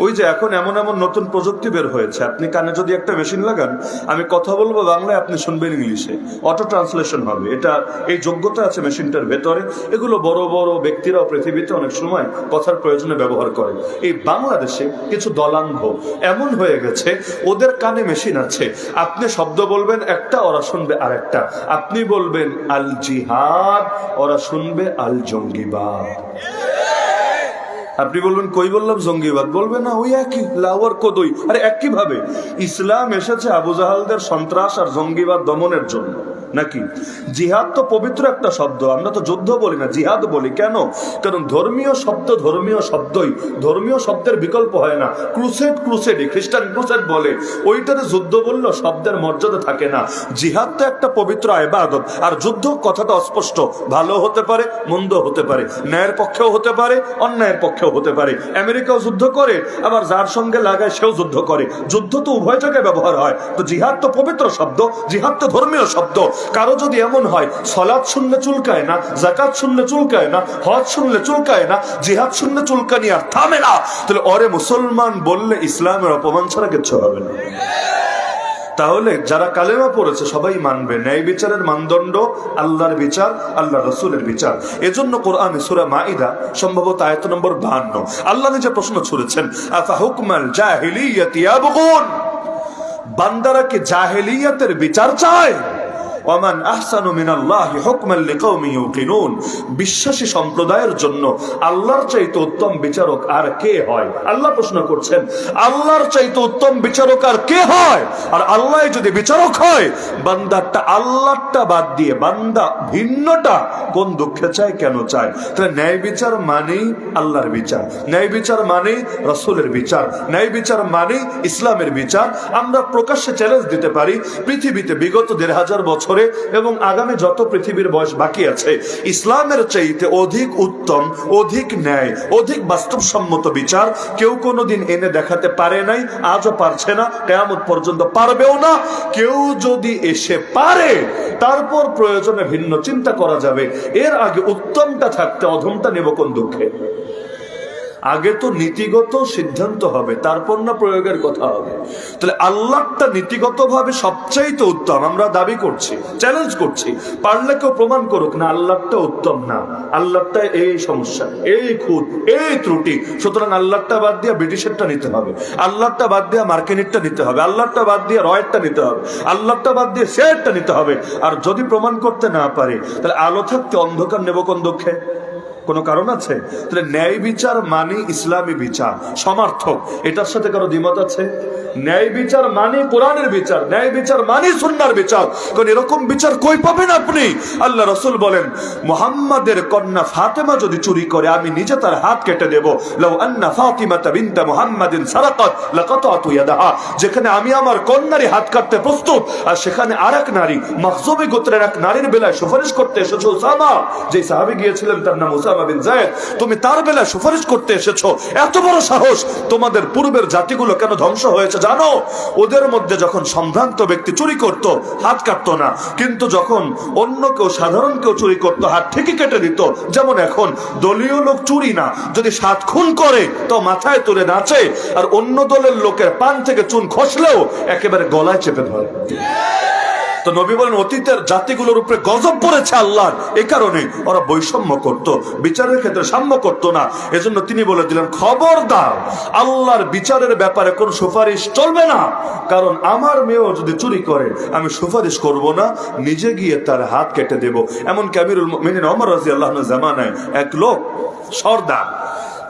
ওই যে এখন এমন এমন নতুন প্রযুক্তি বের হয়েছে, আপনি কানে যদি একটা মেশিন লাগান, আমি কথা বলবো বাংলায়, আপনি শুনবেন ইংলিশে, অটো ট্রান্সলেশন হবে। এটা এই যোগ্যতা আছে মেশিনটার ভেতরে। এগুলো বড় বড় ব্যক্তিরাও পৃথিবীতে অনেক সময় কথার প্রয়োজনে ব্যবহার করে। এই বাংলাদেশে কিছু দলান্ধ এমন হয়ে গেছে, ওদের কানে মেশিন আছে, আপনি শব্দ বলবেন একটা, ওরা শুনবে আর একটা। আপনি বলবেন আল জিহাদ, ওরা শুনবে আল জঙ্গিবাদ। আপনি বলবেন কই বললাম জঙ্গিবাদ, বলবে না ওই একই, লাওয়ার কদই। আরে একই ভাবে ইসলাম এসেছে আবু জাহালদের সন্ত্রাস আর জঙ্গিবাদ দমনের জন্য, নাকি? জিহাদ তো পবিত্র একটা শব্দ, আমরা তো যুদ্ধ বলি না, জিহাদ বলি। কেন? কারণ ধর্মীয় শব্দ ধর্মীয় শব্দই, ধর্মীয় শব্দের বিকল্প হয় না। ক্রুসেড, ক্রুসেডই খ্রিস্টান ক্রুসেড বলে, ওইটাতে যুদ্ধ বললেও শব্দের মর্যাদা থাকে না। জিহাদ তো একটা পবিত্র ইবাদত, আর যুদ্ধ কথাটা অস্পষ্ট, ভালো হতে পারে মন্দ হতে পারে, ন্যায়ের পক্ষেও হতে পারে অন্যায়ের পক্ষেও হতে পারে। আমেরিকাও যুদ্ধ করে, আবার যার সঙ্গে লাগায় সেও যুদ্ধ করে। যুদ্ধ তো উভয় জায়গায় ব্যবহার হয়। তো জিহাদ তো পবিত্র শব্দ, জিহাদ তো ধর্মীয় শব্দ। কারো যদি এমন হয় সালাত শুনলে চুলকায় না, যাকাত শুনলে চুলকায় না, হজ শুনলে চুলকায় না, জিহাদ শুনলে চুলকানি আর থামে না, তাহলে ওরে মুসলমান বললে ইসলামের অপমান ছাড়া কিচ্ছু হবে না। তাহলে যারা কালেমা পড়েছে সবাই মানবে ন্যায় বিচারের মানদণ্ড আল্লাহর বিচার, আল্লাহ রসুলের বিচার। এজন্য কোরআনে সূরা মাইদা সম্ভবত আয়াত নম্বর 52 আল্লাহ নিজে প্রশ্ন ছুড়েছেন, আফা হুকমাল জাহিলিয়াতি ইয়াবগুন, বান্দারা কি জাহেলিয়াতের বিচার চায়? ওয়ামান আহসানু মিনাল্লাহি হুকমান লিকাওমি ইউকিনুন, বিশ্বাসী সম্প্রদায়ের জন্য আল্লাহর চাইতে উত্তম বিচারক আর কে হয়? আল্লাহ প্রশ্ন করছেন, আল্লাহর চাইতে উত্তম বিচারক আর কে হয়? আর আল্লাহ যদি বিচারক হয়, বান্দাটা আল্লাহটা বাদ দিয়ে বান্দা ভিন্নটা কোন দুঃখে চায়, কেন চায়? তাহলে ন্যায় বিচার মানেই আল্লাহর বিচার, ন্যায় বিচার মানেই রাসূলের বিচার, ন্যায় বিচার মানেই ইসলামের বিচার। আমরা প্রকাশ্যে চ্যালেঞ্জ দিতে পারি, পৃথিবীতে বিগত ১৫০০ বছর এবং আগামী যত পৃথিবীর বয়স বাকি আছে, ইসলামের চাইতে অধিক উত্তম, অধিক ন্যায়, অধিক বাস্তবসম্মত বিচার কেউ কোনোদিন এনে দেখাতে পারে নাই, আজও পারছে না, কিয়ামত পর্যন্ত পারবেও না। কেউ যদি এসে পারে, তারপর প্রয়োজনে ভিন্ন চিন্তা করা যাবে। এর আগে উত্তমটা থাকতে অধমটা নেব কোন দুঃখে? আগে তো নীতিগত সিদ্ধান্ত হবে, তারপর না প্রয়োগের কথা হবে। তাহলে আল্লাহটা নীতিগতভাবে সবচাইতে উত্তম, আমরা দাবি করছি, চ্যালেঞ্জ করছি, পারলে কেউ প্রমাণ করুক না আল্লাহটা উত্তম না, আল্লাহটা এই সমস্যা, এই খুঁত, এই ত্রুটি, সুতরাং আল্লাহটা বাদ দিয়ে ব্রিটিশেরটা নিতে হবে, আল্লাহটা বাদ দিয়ে মার্কিনেরটা নিতে হবে, আল্লাহটা বাদ দিয়ে রয়েরটা নিতে হবে, আল্লাহটা বাদ দিয়ে শেয়ারটা নিতে হবে। আর যদি প্রমাণ করতে না পারে, তাহলে আলো থাকতে অন্ধকার নেব কোন দুঃখে? কোনো কারণ আছে? তাহলে ন্যায় বিচার মানে ইসলামী বিচার, সমার্থক। এটার সাথে কারো দ্বিমত আছে? ন্যায় বিচার মানে কোরআনের বিচার, ন্যায় বিচার মানে সুন্নাহর বিচার। কারণ এরকম বিচার কই পাবেন আপনি? আল্লাহ রাসূল বলেন, মুহাম্মাদের কন্যা ফাতেমা যদি চুরি করে, আমি নিজে তার হাত কেটে দেব। লাউ আন্না ফাতিমাতা বিনতা মুহাম্মাদিন সারাকাত লাকাতাতু ইয়াদাহা, যেখানে আমি আমার কন্যারই হাত কাটতে প্রস্তুত, আর সেখানে আরেক নারী, মাখজুমি গোত্রের এক নারীর বেলায় সুপারিশ করতে এসেছো উসামা, যে সাহাবী গিয়েছিলেন তার নাম উসামা বিন যায়েদ, তুমি তার বেলায় সুপারিশ করতে এসেছো, এত বড় সাহস! তোমাদের পূর্বের জাতিগুলো কেন ধ্বংস হয়েছে জানো? ওদের মধ্যে যখন সম্ভ্রান্ত ব্যক্তি চুরি করত, হাত কাটতো না, কিন্তু যখন অন্য কেউ, সাধারণ কেউ চুরি করতো, হাত ঠিকই কেটে দিত। যেমন এখন দলীয় লোক চুরি না, যদি ৭ খুন করে তো মাথায় তুলে নাচে, আর অন্য দলের লোকের পান থেকে চুন খসলেও একেবারে গলায় চেপে ধরে। তো নবী বলেন, অতীতের জাতিগুলোর উপরে গজব পড়েছে আল্লাহর, এ কারণে ওরা বৈষম্য করত, বিচারের ক্ষেত্রে সাম্য করত না। এজন্য তিনি বলে দিলেন, খবরদার, আল্লাহর বিচারের ব্যাপারে কোন সুপারিশ চলবে না। কারণ আমার মেয়েও যদি চুরি করে, আমি সুপারিশ করব না, নিজে গিয়ে তার হাত কেটে দেব। এমনকি আমিরুল মুমিনিন ওমর রাদিয়াল্লাহু আনহু জামানায় এক লোক সর্দার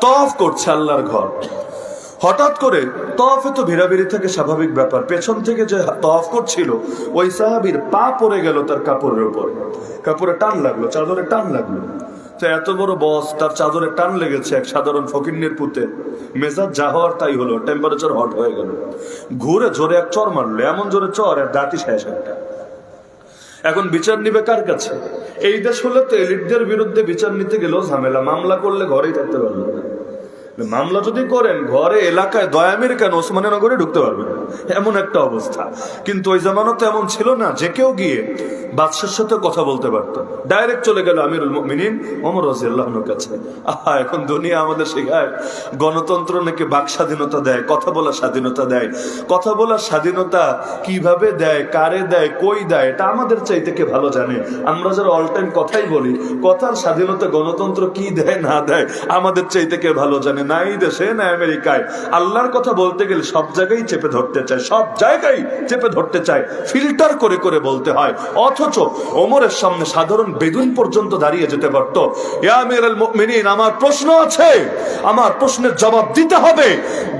তওয়াফ করছে আল্লাহর ঘর। হঠাৎ করে তওয়াফে তো ভিড়াভিড়ি থেকে স্বাভাবিক ব্যাপার, পেছন থেকে যে তওয়াফ করছিল ওই সাহাবীর পা পড়ে গেল তার কাপড়ের উপর, কাপড়ে টান লাগলো, চাদরে টান লাগলো। তো এত বড় বস, তার চাদরে টান লেগেছে এক সাধারণ ফকিন্নের পুতে, মেজাজ যা হওয়ার তাই হলো, টেম্পারেচার হট হয়ে গেল। ঘুরে জোরে এক চর মারলো, এমন জোরে চর আর দাঁতই শেষ একটা। এখন বিচার নিবে কার কাছে? এই দেশ হলে তো এলিটদের বিরুদ্ধে বিচার নিতে গেলেও ঝামেলা, মামলা করলে ঘরেই থাকতে পারলো না। মামলা যদি করেন ঘরে এলাকায় দয়ামির কেন ওসমানীনগরে ঢুকতে পারবেন, এমন একটা অবস্থা। কিন্তু ওই জামানত এমন ছিল না, যে কেউ গিয়ে বাদশার সাথে কথা বলতে পারতো। ডাইরেক্ট চলে গেল আমিরুল মুমিনিন ওমর রাদিয়াল্লাহুর কাছে। এখন দুনিয়া আমাদের শেখায় গণতন্ত্র নাকি বাক স্বাধীনতা দেয়, কথা বলার স্বাধীনতা দেয়। কথা বলার স্বাধীনতা কিভাবে দেয়, কারে দেয়, কই দেয়, এটা আমাদের চাইতে কে ভালো জানে। আমরা যারা অল টাইম কথাই বলি, কথার স্বাধীনতা গণতন্ত্র কি দেয় না দেয় আমাদের চাইতে কে ভালো জানে। না এই দেশে না আমেরিকায় আল্লাহর কথা বলতে গেলে সব জায়গায় চেপে ধরতে চায়, সব জায়গায় চেপে ধরতে চায়, ফিল্টার করে করে বলতে হয়। অথচ ওমরের সামনে সাধারণ বেদুইন পর্যন্ত দাঁড়িয়ে যেতে পারত। ইয়া আমিরুল মুমিনিন, আমার প্রশ্ন আছে, আমার প্রশ্নের জবাব দিতে হবে।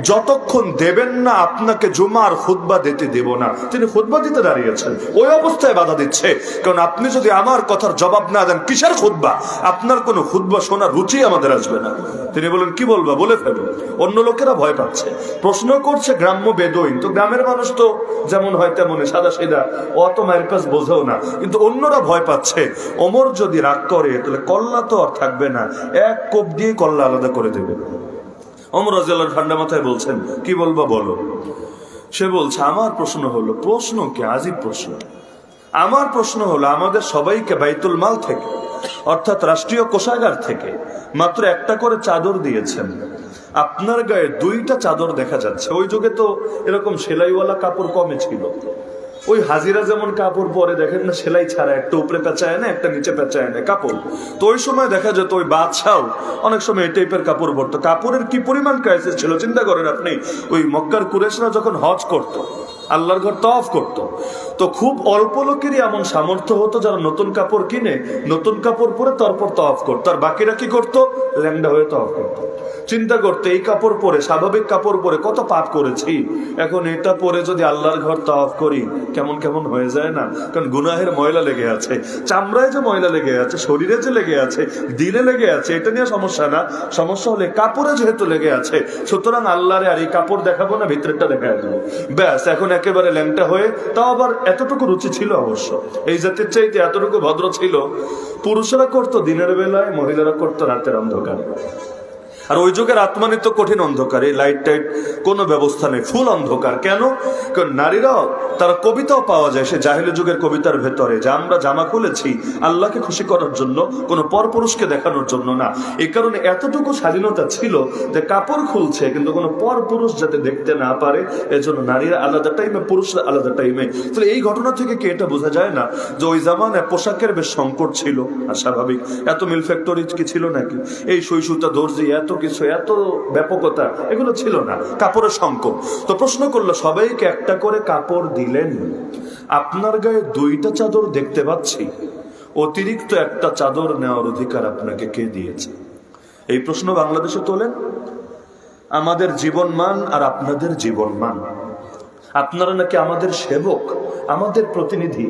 যতক্ষণ দেবেন না আপনাকে জুমার খুতবা দিতে দেব না। তিনি খুতবা দিতে দাঁড়িয়েছেন, ওই অবস্থায় বাধা দিচ্ছে। কারণ আপনি যদি আমার কথার জবাব না দেন, কিসের খুতবা? আপনার কোনো খুতবা শোনার রুচি আমাদের আসবে না। তিনি বলেন কি বলবা, বলে ফেলো। অন্য লোকেরা ভয় পাচ্ছে, প্রশ্ন করছে গ্রাম্য বেদুইন, তো গ্রামের মানুষ তো যেমন হয় তেমনই সাদা সিধা, অত মায়ের কাজ বোঝেও না, কিন্তু অন্যরা ভয় পাচ্ছে। ওমর যদি রাগ করে তাহলে কল্লা তো আর থাকবে না, এক কোপ দিয়ে কল্লা আলাদা করে দেবে। ওমর রাদিয়াল্লাহু ঠান্ডা মাথায় বলছেন কি বলবা বলো। সে বলছে আমার প্রশ্ন হলো, প্রশ্ন কি আজীব প্রশ্ন, আমার প্রশ্ন হলো আমাদের সবাইকে বাইতুল মাল থেকে অর্থাৎ রাষ্ট্রীয় কোষাগার থেকে মাত্র একটা করে চাদর দিয়েছেন, আপনার গায়ে 2টা চাদর দেখা যাচ্ছে। ওই যুগে তো এরকম সেলাইওয়ালা কাপড় কমে ছিল। ওই হাজিরা যেমন কাপড় পরে দেখেন না, সেলাই ছাড়া একটা উপরে পেঁচায় না, একটা নিচে পেঁচায় না কাপড়। তো ওই সময় দেখা যেত ওই বাদশাও অনেক সময় এই টাইপের কাপড় পরতো। কাপড়ের কি পরিমাণ ক্রাইসিস ছিল চিন্তা করেন আপনি। ওই মক্কার কুরাইশরা যখন হজ করতো, আল্লাহর ঘর তওয়াফ করত, তো খুব অল্প লোকেরই এমন সামর্থ্য হতো যারা নতুন কাপড় কিনে নতুন কাপড় পরে তারপর তওয়াফ করতো, আর বাকিরা কি করতো, ল্যাংড়া হয়ে তওয়াফ করতো। চিন্তা করতে এই কাপড় পরে, স্বাভাবিক কাপড় পরে কত পাপ করেছি, এখন এটা পরে যদি আল্লাহর ঘর তওয়াফ করি কেমন কেমন হয়ে যায় না? কারণ গুনাহের ময়লা লেগে আছে, চামড়ায় যে ময়লা লেগে আছে, শরীরে যে লেগে আছে, দিলে লেগে আছে, এটা নিয়ে সমস্যা না। সমস্যা হলে কাপড়ে যেহেতু লেগে আছে, সুতরাং আল্লাহরে আর এই কাপড় দেখাবো না, ভিতরেরটা দেখা দেবো, ব্যাস। এখন একেবারে ল্যাংটা হয়ে, তাও আবার এতটুকু রুচি ছিল অবশ্য, এই জাতির চাইতে এতটুকু ভদ্র ছিল। পুরুষেরা করতো দিনের বেলায়, মহিলারা করতো রাতের অন্ধকার। আর ওই যুগের আত্মানিত কঠিন অন্ধকার, এই লাইট টাইট কোনো ব্যবস্থা নেই, ফুল অন্ধকার। কেন? কারণ নারীরাও, তারা কবিতাও পাওয়া যায় সে জাহেলি যুগের কবিতার ভেতরে, যে আমরা জামা খুলেছি আল্লাহকে খুশি করার জন্য, কোনো পরপুরুষকে দেখানোর জন্য না। এই কারণে এতটুকু স্বাধীনতা ছিল যে কাপড় খুলছে কিন্তু কোনো পরপুরুষ যাতে দেখতে না পারে, এজন্য নারীরা আলাদা টাইমে, পুরুষরা আলাদা টাইমে। তাহলে এই ঘটনা থেকে কি এটা বোঝা যায় না যে ওই জামানায় পোশাকের বেশ সংকট ছিল? আর স্বাভাবিক, এত মিল ফ্যাক্টরি কি ছিল নাকি? এই সুই সুতা দর্জি এত কিছু, এত ব্যাপকতা এগুলো ছিল না, কাপড়ের সংকট। তো প্রশ্ন করলো সবাইকে একটা করে কাপড় দিলেন, আপনার গায়ে 2টা চাদর দেখতে পাচ্ছি, অতিরিক্ত একটা চাদর নেওয়ার অধিকার আপনাকে কে দিয়েছে? এই প্রশ্ন বাংলাদেশে তোলেন। আমাদের জীবনমান আর আপনাদের জীবনমান, আপনারা নাকি আমাদের সেবক, আমাদের প্রতিনিধি,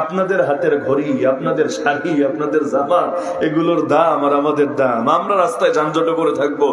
আপনাদের হাতের ঘড়ি, আপনাদের শাড়ি, আপনাদের জামা, এগুলোর দাম আর আমাদের দাম। আমরা রাস্তায় যানজটে পড়ে থাকবো,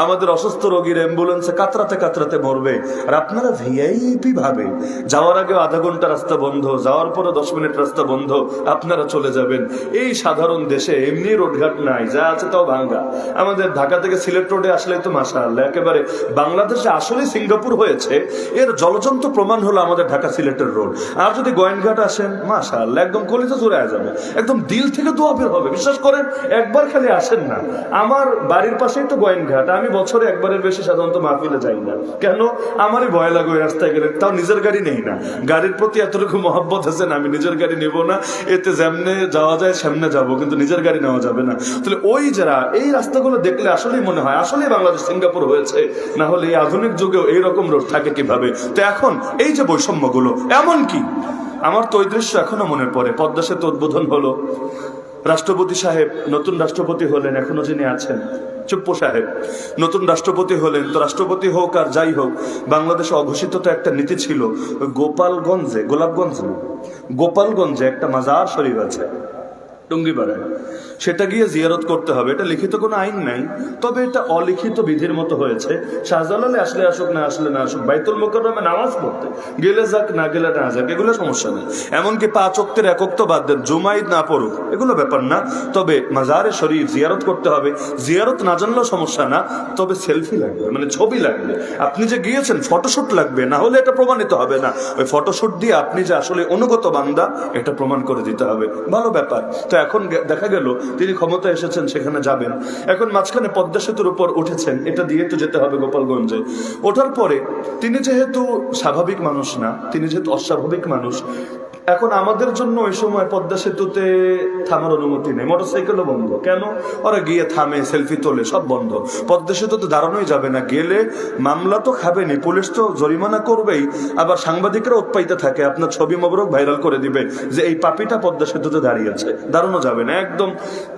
আমাদের অসুস্থ রোগীর অ্যাম্বুলেন্সে কাতরাতে কাতরাতে মরবে, আর আপনারা ভিআইপি ভাবে যাওয়ার আগে আধা ঘন্টা রাস্তা বন্ধ, যাওয়ার পরে 10 মিনিট রাস্তা বন্ধ, আপনারা চলে যাবেন। এই সাধারণ দেশে এমনি রোডঘাট নাই, যা আছে তাও ভাঙ্গা। আমাদের ঢাকা থেকে সিলেট রোডে আসলে তো মাশাআল্লাহ একেবারে বাংলাদেশে আসলে সিঙ্গাপুর হয়েছে, এর জলজন্ত প্রমাণ হলো আমাদের ঢাকা সিলেটের রোড। আর যদি গোয়েনঘাট আসেন, মাশাআল্লাহ একদম কলিজা জুড়ে যাবে, একদম দিল থেকে দোয়া বের হবে। বিশ্বাস করেন, একবার খালি আসেন না, আমার বাড়ির পাশেই তো গোয়েনঘাট, আমি বছরে একবারের বেশি সাধারণত মাহফিলে যাই না। কেন? আমারই ভয় লাগে ওই রাস্তায় গেলে, তাও নিজের গাড়ি নেই না। গাড়ির প্রতি এতটুকু মহব্বত আছে না, আমি নিজের গাড়ি নেব না, এতে যেমনে যাওয়া যায় সামনে যাব, কিন্তু নিজের গাড়ি নেওয়া যাবে না। তাহলে ওই যারা এই রাস্তাগুলো দেখলে আসলেই মনে হয় আসলেই বাংলাদেশ সিঙ্গাপুর হয়েছে, না হলে এই আধুনিক যুগেও এইরকম রোড থাকে কিভাবে? তো এখন এই যে বৈষম্যগুলো, এমন কি আমার তো ওই দৃশ্য এখনো মনে পড়ে। পদ্মা সেতু উদ্বোধন হলো, রাষ্ট্রপতি সাহেব, নতুন রাষ্ট্রপতি হলেন, এখনো যিনি আছেন চুপ্পু সাহেব, নতুন রাষ্ট্রপতি হলেন। তো রাষ্ট্রপতি হোক আর যাই হোক, বাংলাদেশে অঘোষিত তো একটা নীতি ছিল, গোপালগঞ্জে একটা মাজার শরীফ আছে, টুঙ্গিপাড়ায়, সেটা গিয়ে জিয়ারত করতে হবে। এটা লিখিত কোনো আইন নাই, তবে এটা অলিখিত বিধির মতো হয়েছে। শাহজালালে আসলে আসুক, না আসলে না আসুক, বাইতুল মুকাররমে নামাজ পড়তে গেলে যাক, না গেলে না যাক, এগুলো সমস্যা নেই। এমনকি 5 ওয়াক্তের 1 ওয়াক্ত বাদ দেন, জুমা ঈদ না পড়ুক, এগুলো ব্যাপার না। তবে মাজারে শরীফ জিয়ারত করতে হবে। জিয়ারত না জানলেও সমস্যা না, তবে সেলফি লাগবে, মানে ছবি লাগবে। আপনি যে গিয়েছেন ফটোশুট লাগবে, না হলে এটা প্রমাণিত হবে না। ওই ফটোশুট দিয়ে আপনি যে আসলে অনুগত বান্দা এটা প্রমাণ করে দিতে হবে। ভালো ব্যাপার। তো এখন দেখা গেল তিনি ক্ষমতা এসেছেন, সেখানে যাবেন। এখন মাঝখানে পদ্মা সেতুর উপর উঠেছেন, এটা দিয়ে তো যেতে হবে গোপালগঞ্জে। ওঠার পরে তিনি যেহেতু স্বাভাবিক মানুষ না, তিনি যেহেতু অস্বাভাবিক মানুষ, এখন আমাদের জন্য ওই সময় পদ্মা সেতুতে থামার অনুমতি নেই, মোটরসাইকেলও বন্ধ। কেন? ওরা গিয়ে থামে, সেলফি তোলে, সব বন্ধ। পদ্মা সেতুতে দাঁড়ানোই যাবে না, গেলে মামলা তো খাবেনি, পুলিশ তো জরিমানা করবেই, আবার সাংবাদিকরা উৎপাইতে থাকে, আপনার ছবি মোবারক ভাইরাল করে দিবে যে এই পাপিটা পদ্মা সেতুতে দাঁড়িয়েছে। দাঁড়ানো যাবে না, একদম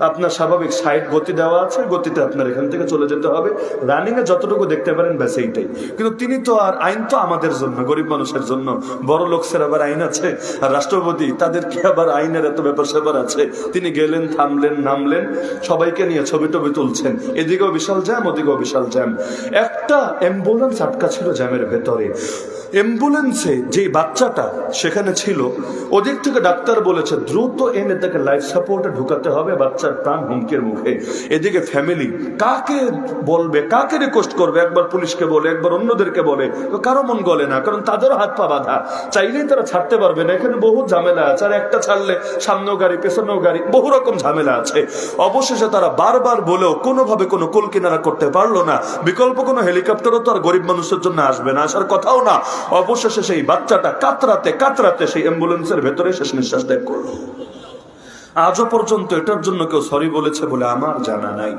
আপনার স্বাভাবিক সাইড গতি দেওয়া আছে, গতিতে আপনার এখান থেকে চলে যেতে হবে। রানিংয়ে যতটুকু দেখতে পারেন ব্যাস এইটাই। কিন্তু তিনি তো আর, আইন তো আমাদের জন্য, গরিব মানুষের জন্য। বড় লোকসের আবার আইন আছে, আর রাষ্ট্রপতি তাদেরকে আবার আইনের এত ব্যাপার স্যাপার আছে। তিনি গেলেন, থামলেন, নামলেন, সবাইকে নিয়ে ছবি টবি তুলছেন। এদিকেও বিশাল জ্যাম, ওদিকেও বিশাল জ্যাম। একটা অ্যাম্বুলেন্স আটকা ছিল জ্যামের ভেতরে। অ্যাম্বুলেন্সে যে বাচ্চাটা সেখানে ছিল, ওদিক থেকে ডাক্তার বলেছে দ্রুত এনে তাকে লাইফ সাপোর্টে ঢুকাতে হবে, বাচ্চার প্রাণ হুমকির মুখে। এদিকে ফ্যামিলি কাকে বলবে, কাকে রিকোয়েস্ট করবে? একবার পুলিশকে বলে, একবার অন্যদেরকে বলে, কারো মন গলে না, কারণ তাদেরও হাত পা বাঁধা। চাইলেই তারা ছাড়তে পারবে না, এখানে বহু ঝামেলা আছে। আর একটা ছাড়লে সামনেও গাড়ি, পেছনেও গাড়ি, বহু রকম ঝামেলা আছে। অবশেষে তারা বারবার বলেও কোনোভাবে কোনো কুল কিনারা করতে পারলো না। বিকল্প কোনো হেলিকপ্টারও তো আর গরিব মানুষের জন্য আসবে না, আসার কথাও না। অবশেষে সেই বাচ্চাটা কাতরাতে কাতরাতে সেই অ্যাম্বুলেন্সের ভেতরে শেষ নিঃশ্বাস ত্যাগ করলো। আজও পর্যন্ত এটার জন্য কেউ সরি বলেছে বলে আমার জানা নাই।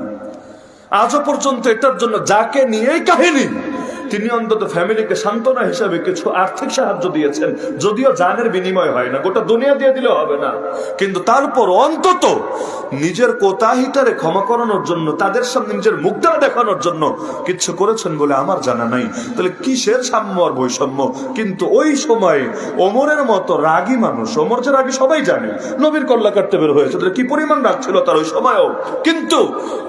আজও পর্যন্ত এটার জন্য যাকে নিয়েই কাহিনী, তিনি অন্তত ফ্যামিলিকে সান্ত্বনা হিসাবে কিছু আর্থিক সাহায্য দিয়েছেন, যদিও জানের বিনিময় হয় না, গোটা দুনিয়া দিয়ে দিলেও হবে না, কিন্তু তারপর অন্তত নিজের কোতাহিটারে ক্ষমা করানোর জন্য, তাদের সামনে নিজের মুখটা দেখানোর জন্য কিছু করেছেন বলে আমার জানা নাই। তাহলে কিসের সাম্য আর বৈষম্য? কিন্তু ওই সময়ে ওমরের মতো রাগী মানুষ, ওমর যে রাগী সবাই জানে, নবীর কল্লা কাটতে বের হয়েছে, তাহলে কি পরিমাণ রাগ ছিল তার ওই সময়ও। কিন্তু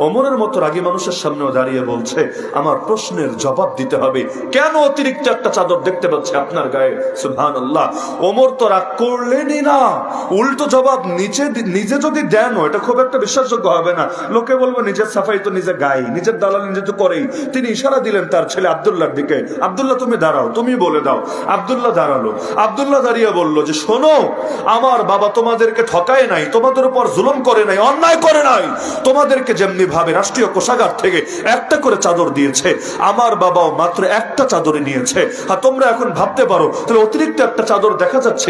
ওমরের মতো রাগী মানুষের সামনেও দাঁড়িয়ে বলছে আমার প্রশ্নের জবাব দিতে হবে, কেন অতিরিক্ত একটা চাদর দেখতে পাচ্ছে আপনার গায়ে? সুবহানাল্লাহ। ওমর তো রাগ করলেনই না, উল্টো জবাব নিজে যদি দেন, এটা খুব একটা বিশ্বাসযোগ্য হবে না। লোকে বলবো নিজের সাফাই তো নিজে গায়ে, নিজের দালাল নিজে তো করেই। তিনি ইশারা দিলেন তার ছেলে আব্দুল্লাহর দিকে, আব্দুল্লাহ তুমি দাঁড়াও, তুমি বলে দাও। আব্দুল্লাহ দাঁড়ালো। আব্দুল্লাহ দাঁড়িয়ে বলল যে শোনো, আমার বাবা তোমাদেরকে ঠকায় নাই, তোমাদের উপর জুলুম করে নাই, অন্যায় করে নাই। তোমাদেরকে যেমনি ভাবে রাষ্ট্রীয় কোষাগার থেকে একটা করে চাদর দিয়েছে, আমার বাবাও মাত্র একটা চাদরে নিয়েছে। আর তোমরা এখন ভাবতে পারো তাহলে অতিরিক্ত একটা চাদর দেখা যাচ্ছে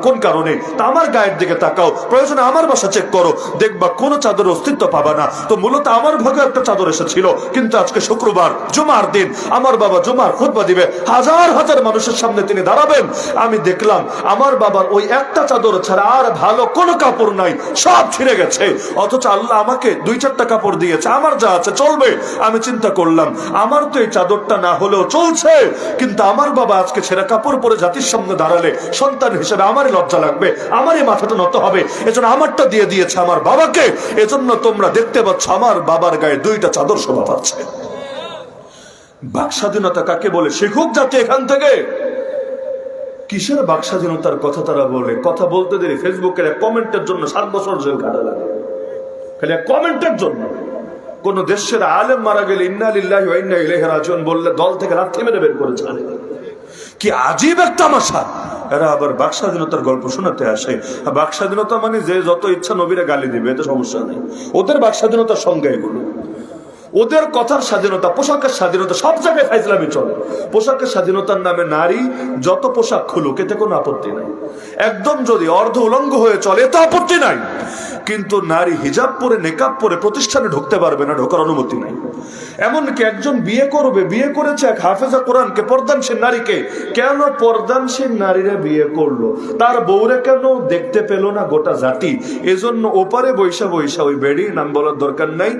কোন কারণে? তা আমার গায়ের দিকে তাকাও, প্রয়োজনে আমার বাসা চেক করো, দেখবা কোনো চাদরের অস্তিত্ব পাবা না। তো মূলত আমার ভাগে একটা চাদর এসেছিল, কিন্তু আজকে শুক্রবার, জুমার দিন, আমার বাবা জুমার খুতবা দিবে, হাজার হাজার মানুষের সামনে তিনি দাঁড়াবেন। আমি দেখলাম আমার বাবার ওই একটা চাদর ছাড়া আর ভালো কোনো কাপড় নাই, সব ছিঁড়ে গেছে। অথচ আল্লাহ আমাকে 2-4টা কাপড় দিয়েছে, আমার যা আছে চলবে। আমি চিন্তা করলাম আমার তো এই চাদরটা না হলেও চলছে, কিন্তু আমার বাবা আজকে ছেঁড়া কাপড় পরে জাতির সামনে দাঁড়ালে সন্তান হিসেবে আমারই লজ্জা লাগবে, আমারই মাথাটা নত হবে। এজন্য আমারটা দিয়ে দিয়েছে আমার বাবাকে। এজন্য তোমরা দেখতে পাচ্ছ আমার বাবার গায়ে 2টা চাদর শোভা পাচ্ছে। বাক স্বাধীনতা কাকে বলে শিখুক যাতে এখান থেকে। কিসের বাক স্বাধীনতার কথা তারা বলে? কথা বলতে দেরি ফেসবুকের এক কমেন্টের জন্য 7 বছর জেল কাটা লাগে, খালি এক কমেন্টের জন্য। কোন দেশের আলেম মারা গেলে ইন্না লিল্লাহি ওয়া ইন্না ইলাইহি রাজিউন বললে দল থেকে লাথি মেরে বের করে ছাড়ে। কি আজীব একটা তামাশা। এরা আবার বাক স্বাধীনতার গল্প শোনাতে আসে। বাক স্বাধীনতা মানে যে যত ইচ্ছা নবীরা গালি দিবে, এতে সমস্যা নেই। ওদের বাক স্বাধীনতার সঙ্গে এগুলো, ওদের কথার স্বাধীনতা, পোশাকের স্বাধীনতা, সব জায়গায় ফাইজলামি চলে। পোশাকের স্বাধীনতার নামে নারী যত পোশাক খুলুক, এতে কোনো আপত্তি নাই। একদম যদি অর্ধ উলঙ্গ হয়ে চলে, এতে আপত্তি নাই। কিন্তু নারী হিজাব পরে, নেকাব পরে প্রতিষ্ঠানে ঢুকতে পারবে না, ঢোকার অনুমতি নাই। এমনকি একজন বিয়ে করবে, বিয়ে করেছে এক হাফেজা কোরআনকে, পর্দানশীল নারীকে। কেন পর্দানশীল নারীরা বিয়ে করলো? তার বউরে কেন দেখতে পেল না গোটা জাতি? এজন্য ওপারে বৈশা বৈশা, ওই বেড়ির নাম বলার দরকার নাই,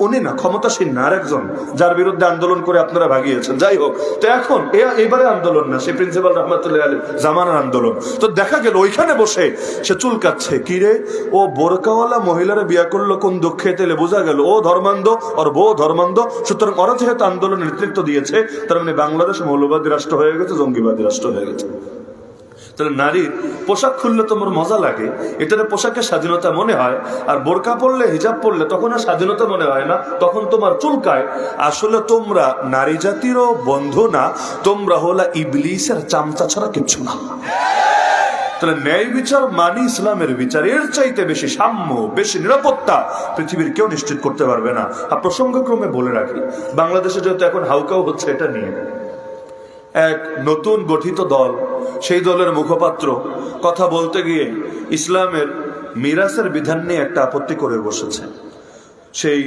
উনি না, ক্ষমতাসীন না, আরেকজন যার বিরুদ্ধে আন্দোলন করে আপনারা ভাগিয়েছেন। যাই হোক, তো এখন এবারে আন্দোলন না, সে প্রিন্সিপাল রহমাতুল্লাহ আলাইহি জামানার আন্দোলন। তো দেখা গেল ওইখানে বসে সে চুলকাচ্ছে, কিরে ও বোরকাওয়ালা মহিলারা বিয়া করলো কোন দুঃখে, তেলে বোঝা গেল ও ধর্মান্ধ আর বউ ধর্মান্ধ। সুতরাং ওরা যেহেতু আন্দোলনের নেতৃত্ব দিয়েছে, তার মানে বাংলাদেশ মৌলবাদী রাষ্ট্র হয়ে গেছে, জঙ্গিবাদী রাষ্ট্র হয়ে গেছে। তাহলে নারীর পোশাক খুললে তোমার মজা লাগে, এটাতে পোশাকের স্বাধীনতা মনে হয়, আর বোরকা পরলে হিজাব পরলে তখন আর স্বাধীনতা মনে হয় না, তখন তোমার চুলকায়। আসলে তোমরা নারী জাতিরও বন্ধু না, তোমরা হলা ইবলিসের চামচা ছাড়া কিচ্ছু না। তাহলে ন্যায় বিচার মানি ইসলামের বিচার, এর চাইতে বেশি সাম্য, বেশি নিরাপত্তা পৃথিবীর কেউ নিশ্চিত করতে পারবে না। আর প্রসঙ্গক্রমে বলে রাখি, বাংলাদেশে যেহেতু এখন হাউকাউ হচ্ছে এটা নিয়ে, এক নতুন গঠিত দল, সেই দলের মুখপাত্র কথা বলতে গিয়ে ইসলামের মিরাসের বিধান নিয়ে একটা আপত্তি করে বসেছে। সেই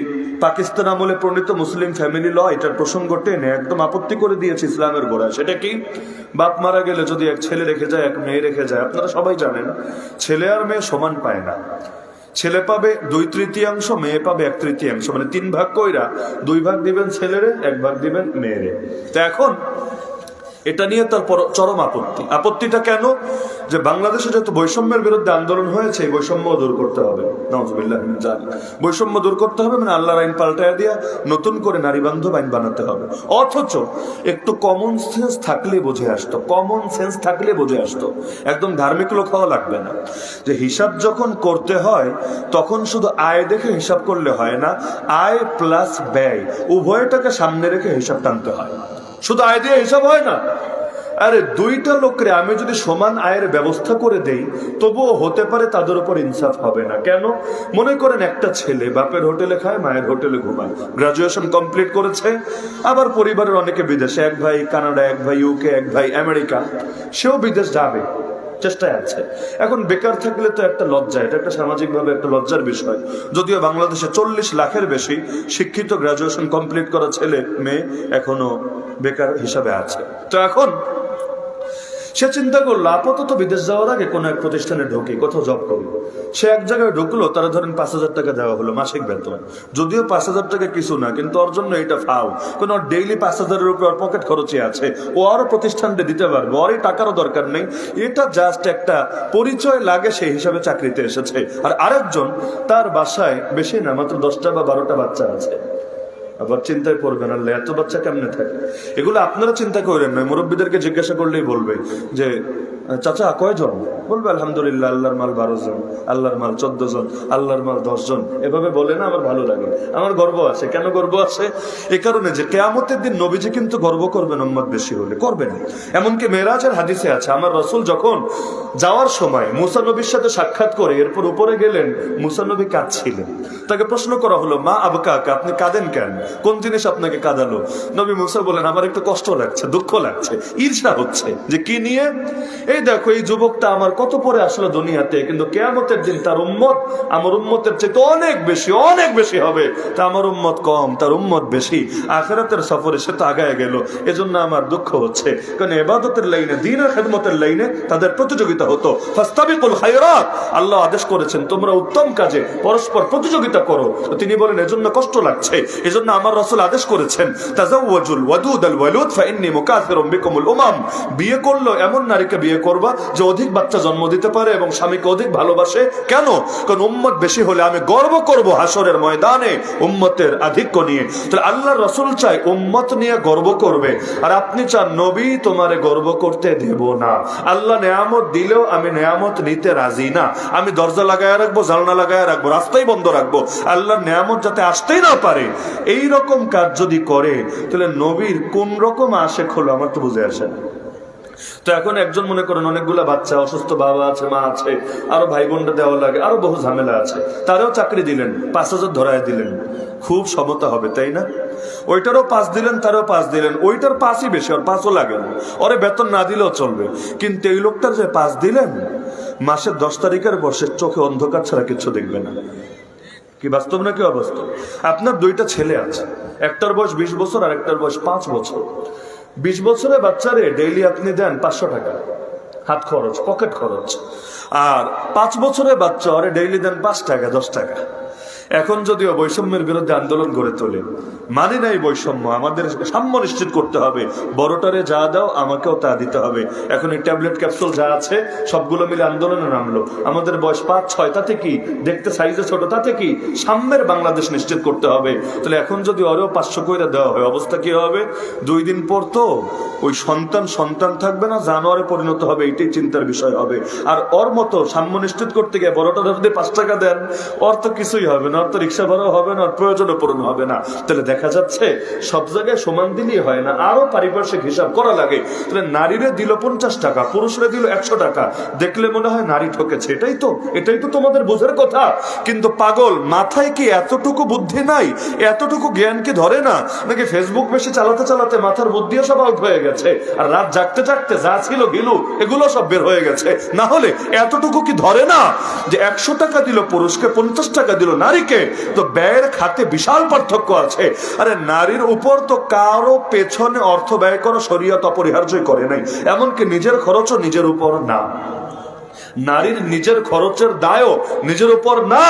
পাকিস্তান আমলে প্রণীত মুসলিম ফ্যামিলি ল, এটার প্রসঙ্গ টেনে একদম আপত্তি করে দিয়েছে ইসলামের গোড়ায়। সেটা কি? বাপ মারা গেলে যদি এক ছেলে রেখে যায়, এক মেয়ে রেখে যায়, আপনারা সবাই জানেন ছেলে আর মেয়ে সমান পায় না। ছেলে পাবে 2/3, মেয়ে পাবে 1/3, মানে 3 ভাগ কইরা 2 ভাগ দিবেন ছেলেরে, 1 ভাগ দিবেন মেয়েরে। তো এখন এটা নিয়ে তার চরম আপত্তি। আপত্তিটা কেন? যে বাংলাদেশে যেহেতু বৈষম্যের বিরুদ্ধে আন্দোলন হয়েছে, এই বৈষম্য দূর করতে হবে। নাউযুবিল্লাহ মিন যালিক। বৈষম্য দূর করতে হবে মানে আল্লাহর আইন পাল্টায় দিয়া নতুন করে নারী বান্ধব আইন বানাতে হবে। অথচ একটু কমন সেন্স থাকলে বুঝে আসতো, কমন সেন্স থাকলে বুঝে আসতো, একদম ধার্মিক লোক হওয়া লাগবে না, যে হিসাব যখন করতে হয় তখন শুধু আয় দেখে হিসাব করলে হয় না, আয় প্লাস ব্যয় উভয়টাকে সামনে রেখে হিসাব টানতে হয়। শুধু আয় দিয়ে হিসাব হয় না। আরে দুইটা লোকরে আমি যদি সমান আয়ের ব্যবস্থা করে দেই, তবুও হতে পারে তাদের উপর ইনসাফ হবে না। কেন? মনে করেন একটা ছেলে বাপের হোটেলে খায়, মায়ের হোটেলে ঘুমায়, গ্রাজুয়েশন কমপ্লিট করেছে, আবার পরিবারের অনেকে বিদেশে, এক ভাই কানাডা, এক ভাই ইউকে, এক ভাই আমেরিকা, সেও বিদেশ যাবে, চেষ্টায় আছে। এখন বেকার থাকলে তো একটা লজ্জা, এটা একটা সামাজিকভাবে একটা লজ্জার বিষয়। যদিও বাংলাদেশে 40 লাখের বেশি শিক্ষিত গ্রাজুয়েশন কমপ্লিট করা ছেলে মেয়ে এখনো বেকার হিসাবে আছে। তো এখন সে চিন্তা করলো আপাতত বিদেশ যাওয়ার আগে কোনো এক প্রতিষ্ঠানে ঢুকি, কোথাও জব করি। সে এক জায়গায় ঢুকলো, তারা ধরেন 5,000 টাকা দেওয়া হলো মাসিক বেতন। যদিও 5,000 টাকা কিছু না, কিন্তু ওর জন্য এটা ফাও, কারণ ওর ডেইলি 5,000-এর উপর পকেট খরচে আছে, ও আরো প্রতিষ্ঠানটা দিতে পারবে, ওর এই টাকারও দরকার নেই। এটা জাস্ট একটা পরিচয় লাগে, সেই হিসাবে চাকরিতে এসেছে। আর আরেকজন, তার বাসায় বেশি না, মাত্র 10টা বা 12টা বাচ্চা আছে। আবার চিন্তায় পড়বেন, আল্লাহ এত বাচ্চা কেমনে থাকে? এগুলো আপনারা চিন্তা করেন না, মুরব্বীদেরকে জিজ্ঞাসা করলেই বলবে যে চাচা কয়জন? বলবে আলহামদুলিল্লাহ আল্লাহর মাল 12 জন, আল্লাহর মাল 14 জন, আল্লাহর মাল 10 জন। এভাবে বলে না, আমার ভালো লাগে, আমার গর্ব আছে। কেন গর্ব আছে? এ কারণে যে কিয়ামতের দিন নবীজি কিন্তু গর্ব করবেন উম্মত বেশি হলে, করবেন। এমনকি মেরাজের হাদিসে আছে, আমার রাসূল যখন যাওয়ার সময় মুসা নবীর সাথে সাক্ষাৎ করে এরপর উপরে গেলেন, মুসা নবী কাঁদছিলেন। তাকে প্রশ্ন করা হলো, মা আবকাকা, আপনি কাঁদেন কেন? কোন জিনিস আপনাকে কাঁদালো? নবী মুসা বলেন, আমার একটু কষ্ট লাগছে, দুঃখ লাগছে, ঈর্ষা হচ্ছে। যে কি নিয়ে? এই দেখো, এই যুবকটা আমার কত পরে আসলো দুনিয়াতে, কিন্তু কিয়ামতের দিন তার উম্মত আমার উম্মতের চেয়ে অনেক বেশি, অনেক বেশি হবে। তা আমার উম্মত কম, তার উম্মত বেশি। আখিরাতের সফরে সে তো আগায় গেল, এজন্য আমার দুঃখ হচ্ছে। কারণ ইবাদতের লাইনে, দ্বীনের খেদমতের লাইনে তাদের প্রতিযোগিতা হতো। ফাস্তাবিকুল খায়রাত, আল্লাহ আদেশ করেছেন তোমরা উত্তম কাজে পরস্পর প্রতিযোগিতা করো। তো তিনি বলেন এজন্য কষ্ট লাগছে, এজন্য আমার রাসূল আদেশ করেছেন তাজাওয়াজুল ওয়াদুদাল ওয়ালুদ ফাইন্নী মুকাসিরুম বিকুমুল উমাম। বিয়ে করলো এমন নারীকে বিয়ে করবা যে অধিক বাচ্চা জন্ম দিতে পারে এবং স্বামীকে অধিক ভালোবাসে। কেন? কারণ উম্মত বেশি হলে আমি গর্ব করব হাসরের ময়দানে উম্মতের আধিক্য নিয়ে। তাহলে আল্লাহর রাসূল চাই উম্মত নিয়ে গর্ব করবে, আর আপনি চান নবী তোমারে গর্ব করতে দেব না। আল্লাহ নেয়ামত দিলেও আমি নেয়ামত নিতে রাজি না। আমি দরজা লাগায় রাখবো, জানলা লাগায় রাখবো, রাস্তাই বন্ধ রাখবো, আল্লাহর নেয়ামত যাতে আসতেই না পারে। এই রকম কাজ যদি করে, তাহলে নবীর কোন রকম আশেক হলো আমার তো বুঝে আসে না। তো এখন একজন মনে করেন অনেকগুলা বাচ্চা, অসুস্থ বাবা আছে, মা আছে, আরো ভাই বোনটা দেওয়া লাগে, আরো বহু ঝামেলা আছে, তারও চাকরি দিলেন, 5,000 ধরায় দিলেন, খুব সমতা হবে তাই না? ওইটারও 5 দিলেন, তারও 5 দিলেন, ওইটার 5ই বেশি, ওর 5ও লাগে না, ওরে বেতন না দিলেও চলবে। কিন্তু এই লোকটার যে 5 দিলেন, মাসের 10 তারিখের পর সে চোখে অন্ধকার ছাড়া কিছু দেখবে না। কি বাস্তব নাকি অবাস্তব? আপনার 2টা ছেলে আছে, একটার বয়স 20 বছর আর একটার বয়স 5 বছর। 20 বছরের বাচ্চারে ডেইলি আপনি দেন 500 টাকা হাত খরচ, পকেট খরচ, আর 5 বছরের বাচ্চা ওরে ডেইলি দেন 5 টাকা 10 টাকা। এখন যদিও বৈষম্যের বিরুদ্ধে আন্দোলন গড়ে তোলে, মানি নাই বৈষম্য, আমাদের সাম্য নিশ্চিত করতে হবে, বড়টারে যা দাও আমাকেও তা দিতে হবে। এখন এই ট্যাবলেট ক্যাপসুল যা আছে সবগুলো মিলে আন্দোলনে নামলো, আমাদের বয়স 5-6, তাতে কি, দেখতে সাইজে ছোট, তাতে কি, সাম্যের বাংলাদেশ নিশ্চিত করতে হবে। তাহলে এখন যদি ওরেও 500 কইরা দেওয়া হয়, অবস্থা কি হবে? 2 দিন পর তো ওই সন্তান থাকবে না, জানোয়ারে পরিণত হবে, এটাই চিন্তার বিষয় হবে। আর ওর মতো সাম্য নিশ্চিত করতে গিয়ে বড়টা যদি 5 টাকা দেন, ওর তো কিছুই হবে না, ওর তো রিক্সা ভাড়াও হবে না, ওর প্রয়োজনও পূরণ হবে না। তাহলে দেখা যাচ্ছে সব জায়গায় সমান দিলেই হয় না, আরো পারিপার্শ্বিক হিসাব করা লাগে। তাহলে নারীরে দিল 50 টাকা, পুরুষরে দিল 100 টাকা, দেখলে মনে হয় নারী ঠকেছে। এটাই তো তোমাদের বোঝার কথা। কিন্তু পাগল মাথায় কি এতটুকু বুদ্ধি নাই? এতটুকু জ্ঞান কি ধরে না? নাকি ফেসবুক বেশি চালাতে চালাতে মাথার বুদ্ধিও সব আউট হয়ে গেছে, আর রাত জাগতে জাগতে যা ছিল গিলু এগুলো সব বের হয়ে গেছে? না হলে এতটুকু কি ধরে না যে 100 টাকা দিল পুরুষকে, 50 টাকা দিল নারীকে? তো ব্যয়ের খাতে বিশাল পার্থক্য আছে। আরে নারীর উপর তো কারো পেছনে অর্থ ব্যয় করা শরীয়ত অপরিহার্যই করে নাই, এমনকি নিজের খরচও নিজের উপর না। নারীর নিজের খরচের দায়ও নিজের উপর না।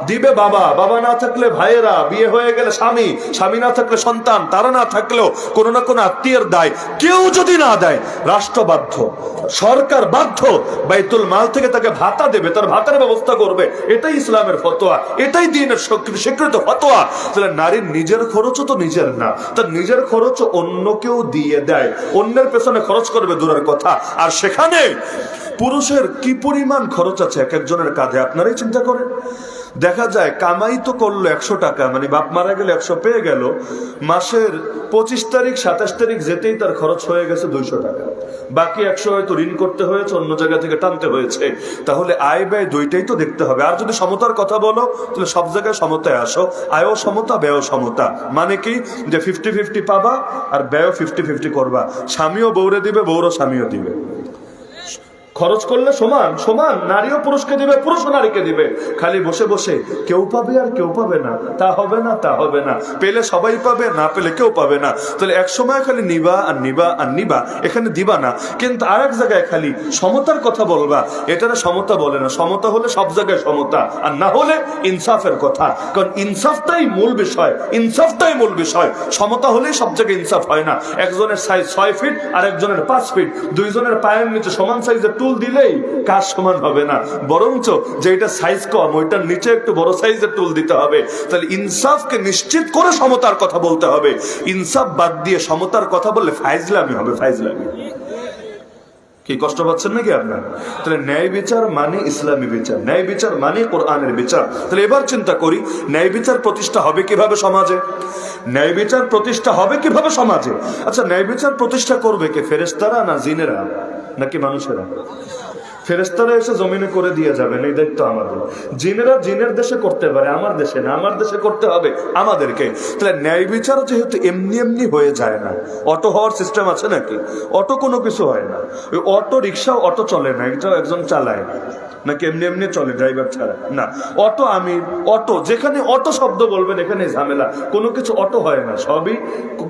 দিবে বাবা না থাকলে ভাইয়েরা, বিয়ে হয়ে গেলে স্বামী না থাকলে সন্তান, তারা না থাকলেও কোনো না কোনো আত্মীয়ের দায়। কেউ যদি না দেয় রাষ্ট্র বাধ্য, সরকার বাধ্য, বাইতুল মাল থেকে তাকে ভাতা দেবে, তার ভাতার ব্যবস্থা করবে। এটাই ইসলামের ফতোয়া, এটাই দ্বীনের স্বীকৃত ফতোয়া। তাহলে নারীর নিজের খরচও তো নিজের না, তার নিজের খরচ অন্য কেউ দিয়ে দেয়, অন্যের পেছনে খরচ করবে দূরের কথা। আর সেখানে পুরুষের কি পরিমাণ খরচ আছে এক একজনের কাঁধে, আপনারাই চিন্তা করেন। দেখা যায় কামাই তো করলো 100 টাকা, মানে বাপ মারা গেলে 100 পেয়ে গেল, মাসের 25 তারিখ 27 তারিখ যেতেই তার খরচ হয়ে গেছে 200 টাকা। বাকি 100 হয়তো ঋণ করতে হয়েছে, অন্য জায়গা থেকে টানতে হয়েছে। তাহলে আয় ব্যয় দুইটাই তো দেখতে হবে। আর যদি সমতার কথা বলো, তাহলে সব জায়গায় সমতায় আসো, আয়ও সমতা ব্যয়ও সমতা। মানে কি, যে 50-50 পাবা আর ব্যয়ও 50-50 করবা। স্বামীও বউরে দিবে, বউরও স্বামীও দিবে। খরচ করলে সমান সমান, নারীও পুরুষকে দিবে, পুরুষও নারীকে দিবে। খালি বসে বসে কেউ পাবে আর কেউ পাবে না, তা হবে না। পেলে সবাই পাবে, না পেলে কেউ পাবে না। তাহলে এক সময় খালি নিবা আর নিবা, এখানে দিবা না। কিন্তু আর এক জায়গায় খালি সমতার কথা বলবা, এটারে সমতা বলে না। সমতা হলে সব জায়গায় সমতা, আর না হলে ইনসাফের কথা। কারণ ইনসাফটাই মূল বিষয়। সমতা হলেই সব জায়গায় ইনসাফ হয় না। একজনের সাইজ 6 ফিট আর একজনের 5 ফিট, দুইজনের পায়ের নিচে সমান সাইজের টুল দিলেই কাজ সমান হবে না, বরঞ্চ যেটা সাইজ কম ওইটার নিচে একটু বড় সাইজের টুল দিতে হবে। তাহলে ইনসাফকে নিশ্চিত করে সমতার কথা বলতে হবে। ইনসাফ বাদ দিয়ে সমতার কথা বললে ফাইজলামি হবে। কি কষ্ট পাচ্ছেন নাকি আপনার? তাহলে ন্যায় বিচার মানে ইসলামী বিচার, ন্যায় বিচার মানে কোরআনের বিচার। তাহলে এবার চিন্তা করি, ন্যায় বিচার প্রতিষ্ঠা হবে কিভাবে সমাজে? আচ্ছা, ন্যায় বিচার প্রতিষ্ঠা করবে কে? ফেরেশতারা না জিনেরা নাকি মানুষেরা? ফেরেশতারা এসে জমিনে করে দিয়ে যাবেন, এই দায়িত্ব আমাদের। জিনেরা জিনের দেশে করতে পারে, আমার দেশে না, আমার দেশে করতে হবে আমাদেরকে। তাহলে ন্যায় বিচার যেহেতু এমনি হয়ে যায় না, অটো হওয়ার সিস্টেম আছে নাকি? অটো কোনো কিছু হয় না। ওই অটো রিক্সাও অটো চলে না, এটাও একজন চালায় নাকি এমনি চলে ড্রাইভার ছাড়া? না, অটো যেখানে অটো শব্দ বলবেন এখানে ঝামেলা। কোনো কিছু অটো হয় না, সবই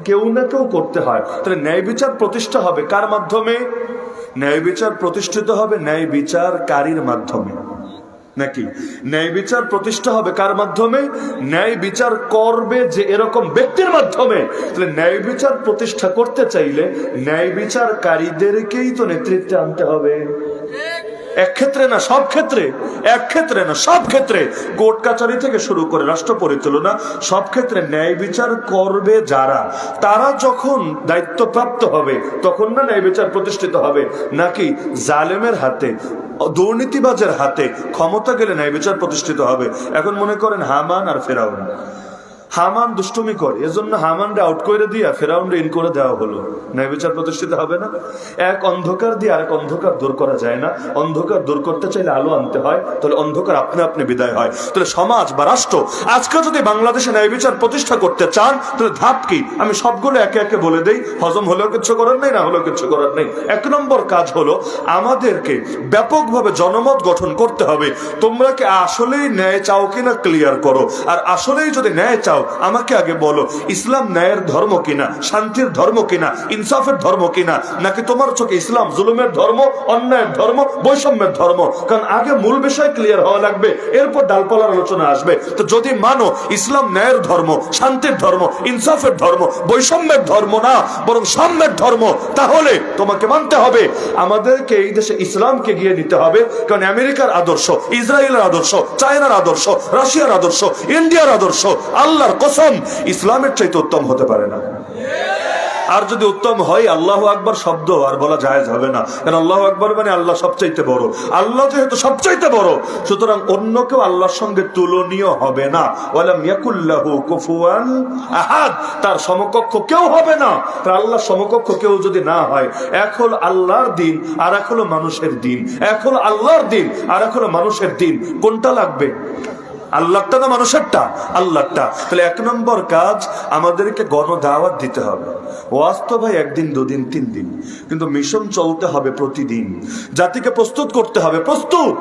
কেউ না কেউ করতে হয়। তাহলে ন্যায় বিচার প্রতিষ্ঠা হবে কার মাধ্যমে? ন্যায় বিচার প্রতিষ্ঠিত হবে ন্যায় বিচারকারীর মাধ্যমে। নাকি ন্যায় বিচার প্রতিষ্ঠা হবে কার মাধ্যমে? ন্যায় বিচার করবে যে এরকম ব্যক্তির মাধ্যমে। তাহলে ন্যায় বিচার প্রতিষ্ঠা করতে চাইলে ন্যায় বিচারকারীদেরকেই তো নেতৃত্বে আনতে হবে। এক ক্ষেত্রে না সব ক্ষেত্রে কোর্ট কাচারি থেকে শুরু করে রাষ্ট্র পরিচালনা সব ক্ষেত্রে ন্যায় বিচার করবে যারা, তারা যখন দায়িত্বপ্রাপ্ত হবে তখন না ন্যায় বিচার প্রতিষ্ঠিত হবে। নাকি জালেমের হাতে, দুর্নীতিবাজের হাতে ক্ষমতা গেলে ন্যায় বিচার প্রতিষ্ঠিত হবে? এখন মনে করেন হামান আর ফেরাউন। হামান দুষ্টুমি করে, এজন্য হামানরে আউট করে দিয়া ফেরাউনরে ইন করে দেওয়া হলো। ন্যায় বিচার প্রতিষ্ঠিত হবে না? এক অন্ধকার দিয়ে আরেক অন্ধকার দূর করা যায় না। অন্ধকার দূর করতে চাইলে আলো আনতে হয়, তাহলে অন্ধকার আপনি বিদায় হয়। তাহলে সমাজ বা রাষ্ট্র আজকে যদি বাংলাদেশে ন্যায় বিচার প্রতিষ্ঠা করতে চান, তাহলে ধাপ কি? আমি সবগুলো একে একে বলে দেই, হজম হলেও কিছু করার নেই, না হলেও কিছু করার নেই। 1 নম্বর কাজ হলো আমাদেরকে ব্যাপকভাবে জনমত গঠন করতে হবে। তোমরা কি আসলেই ন্যায় চাও কিনা ক্লিয়ার করো। আর আসলেই যদি ন্যায় চাও, চাও আমাকে আগে বলো, ইসলাম ন্যায়ের ধর্ম কিনা, শান্তির ধর্ম কিনা, ইনসাফের ধর্ম কিনা, নাকি তোমার চোখে ইসলাম জুলুমের ধর্ম, অন্যায়ের ধর্ম, বৈষম্যের ধর্ম? কারণ আগে মূল বিষয় ক্লিয়ার হওয়া লাগবে, এরপর ডালপালার আলোচনা আসবে। তো যদি মানো ইসলাম ন্যায়ের ধর্ম, শান্তির ধর্ম, ইনসাফের ধর্ম, বৈষম্যের ধর্ম না বরং সাম্যের ধর্ম, তাহলে তোমাকে মানতে হবে আমাদেরকে এই দেশে ইসলামকে গিয়ে নিতে হবে। কারণ আমেরিকার আদর্শ, ইসরায়েলের আদর্শ, চায়নার আদর্শ, রাশিয়ার আদর্শ, ইন্ডিয়ার আদর্শ আল্লাহর কসম ইসলামের চাইতে উত্তম হতে পারে না। আর যদি উত্তম হয় আল্লাহু আকবার শব্দ আর বলা জায়েজ হবে না, কারণ আল্লাহু আকবার মানে আল্লাহ সবচাইতে বড়। আল্লাহ যেহেতু সবচাইতে বড়, সুতরাং অন্য কেউ আল্লাহর সঙ্গে তুলনীয় হবে না। ওয়ালাম ইয়াকুল্লাহু কুফুয়ান আহাদ, তার সমকক্ষ কেউ হবে না। তার আল্লাহর সমকক্ষ কেউ যদি না হয়, এক হলো আল্লাহর দিন আর এক হলো মানুষের দিন, এক হলো আল্লাহর দিন আর এক হলো মানুষের দিন। কোনটা লাগবে? আল্লাহটা না মানুষেরটা? আল্লাহটা। তাহলে এক নম্বর কাজ, আমাদেরকে গণদাওয়াত দিতে হবে। ওয়াজ তো ভাই একদিন, দুদিন, 3 দিন, কিন্তু মিশন চলতে হবে প্রতিদিন। জাতিকে প্রস্তুত করতে হবে। প্রস্তুত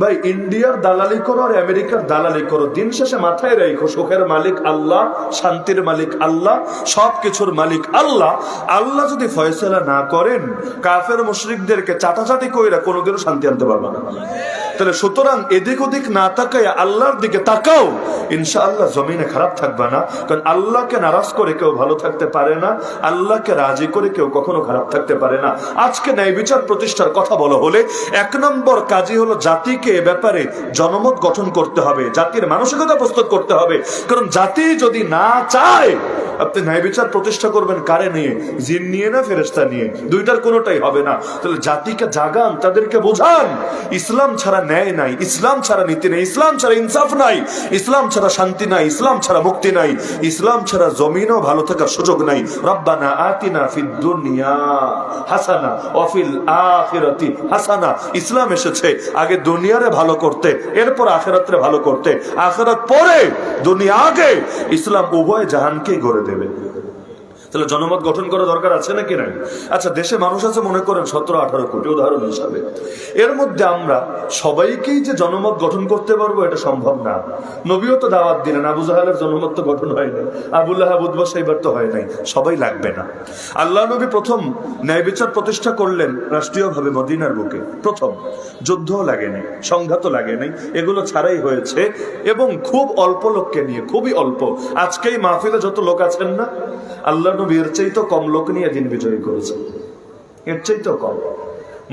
ভাই, ইন্ডিয়ার দালালি করো আর আমেরিকার দালালি করো, দিন শেষে মাথায় রেখো সুখের মালিক আল্লাহ, শান্তির মালিক আল্লাহ, সবকিছুর মালিক আল্লাহ। আল্লাহ যদি ফয়সালা না করেন, কাফের মুশরিকদেরকে চাটাচাটি কইরা কোনোদিনও শান্তি আনতে পারবে না। তাহলে সুতরাং এদিক ওদিক না তাকায় আল্লাহর দিকে তাকাও, ইনশাআল্লাহ জমিনে খারাপ থাকবে না। কারণ আল্লাহকে নারাজ করে কেউ ভালো থাকতে পারে না, আল্লাহকে রাজি করে কেউ কখনো খারাপ থাকতে পারে না। আজকে ন্যায় বিচার প্রতিষ্ঠার কথা বলা হলে 1 নম্বর কাজই হলো জাতিকে এ ব্যাপারে জনমত গঠন করতে হবে, জাতির মানসিকতা প্রস্তুত করতে হবে। কারণ জাতি যদি না চায়, আপনি ন্যায় বিচার প্রতিষ্ঠা করবেন কারে নিয়ে? জিন নিয়ে না ফেরেশতা নিয়ে? দুইটার কোনোটাই হবে না। তাহলে জাতিকে জাগান, তাদেরকে বোঝান ইসলাম ছাড়া ন্যায় নাই, ইসলাম ছাড়া নীতি নেই, ইসলাম ছাড়া ইনসাফ নাই, ইসলাম ছাড়া শান্তি নাই, ইসলাম ছাড়া মুক্তি নাই, ইসলাম ছাড়া জমিনও ভালো থাকার সুযোগ নাই। রব্বানা আতিনা ফিদ দুনিয়া হাসানা ওয়া ফিল আখিরাতি হাসানা। ইসলাম এসেছে আগে দুনিয়ারে ভালো করতে, এরপর আখিরাতে ভালো করতে। আখিরাত পরে, দুনিয়া আগে। ইসলাম উভয় জাহানকেই গড়ে দেবে। তাহলে জনমত গঠন করা দরকার আছে নাকি নাই? আচ্ছা, দেশে মানুষ আছে মনে করেন 17-18 কোটি, উদাহরণ হিসাবে। এর মধ্যে আমরা সবাইকেই যে জনমত গঠন করতে পারবো এটা সম্ভব না। নবীও তো দাওয়াত দিলেন, আবু জাহেলের জনমত তো গঠন হয় নাই, আবু লাহাব উতবা সাইবার তো হয় নাই। সবাই লাগবে না। আল্লাহ নবী প্রথম ন্যায় বিচার প্রতিষ্ঠা করলেন রাষ্ট্রীয়ভাবে মদিনার বুকে। প্রথম যুদ্ধও লাগে নাই, সংঘাতও লাগে নাই, এগুলো ছাড়াই হয়েছে এবং খুব অল্প লোককে নিয়ে, খুবই অল্প। আজকেই মাহফিলে যত লোক আছেন না, আল্লাহ নবী এর চাইতে কম লোক নিয়ে দিন বিজয়ী করেছেন, এর চাইতে কম।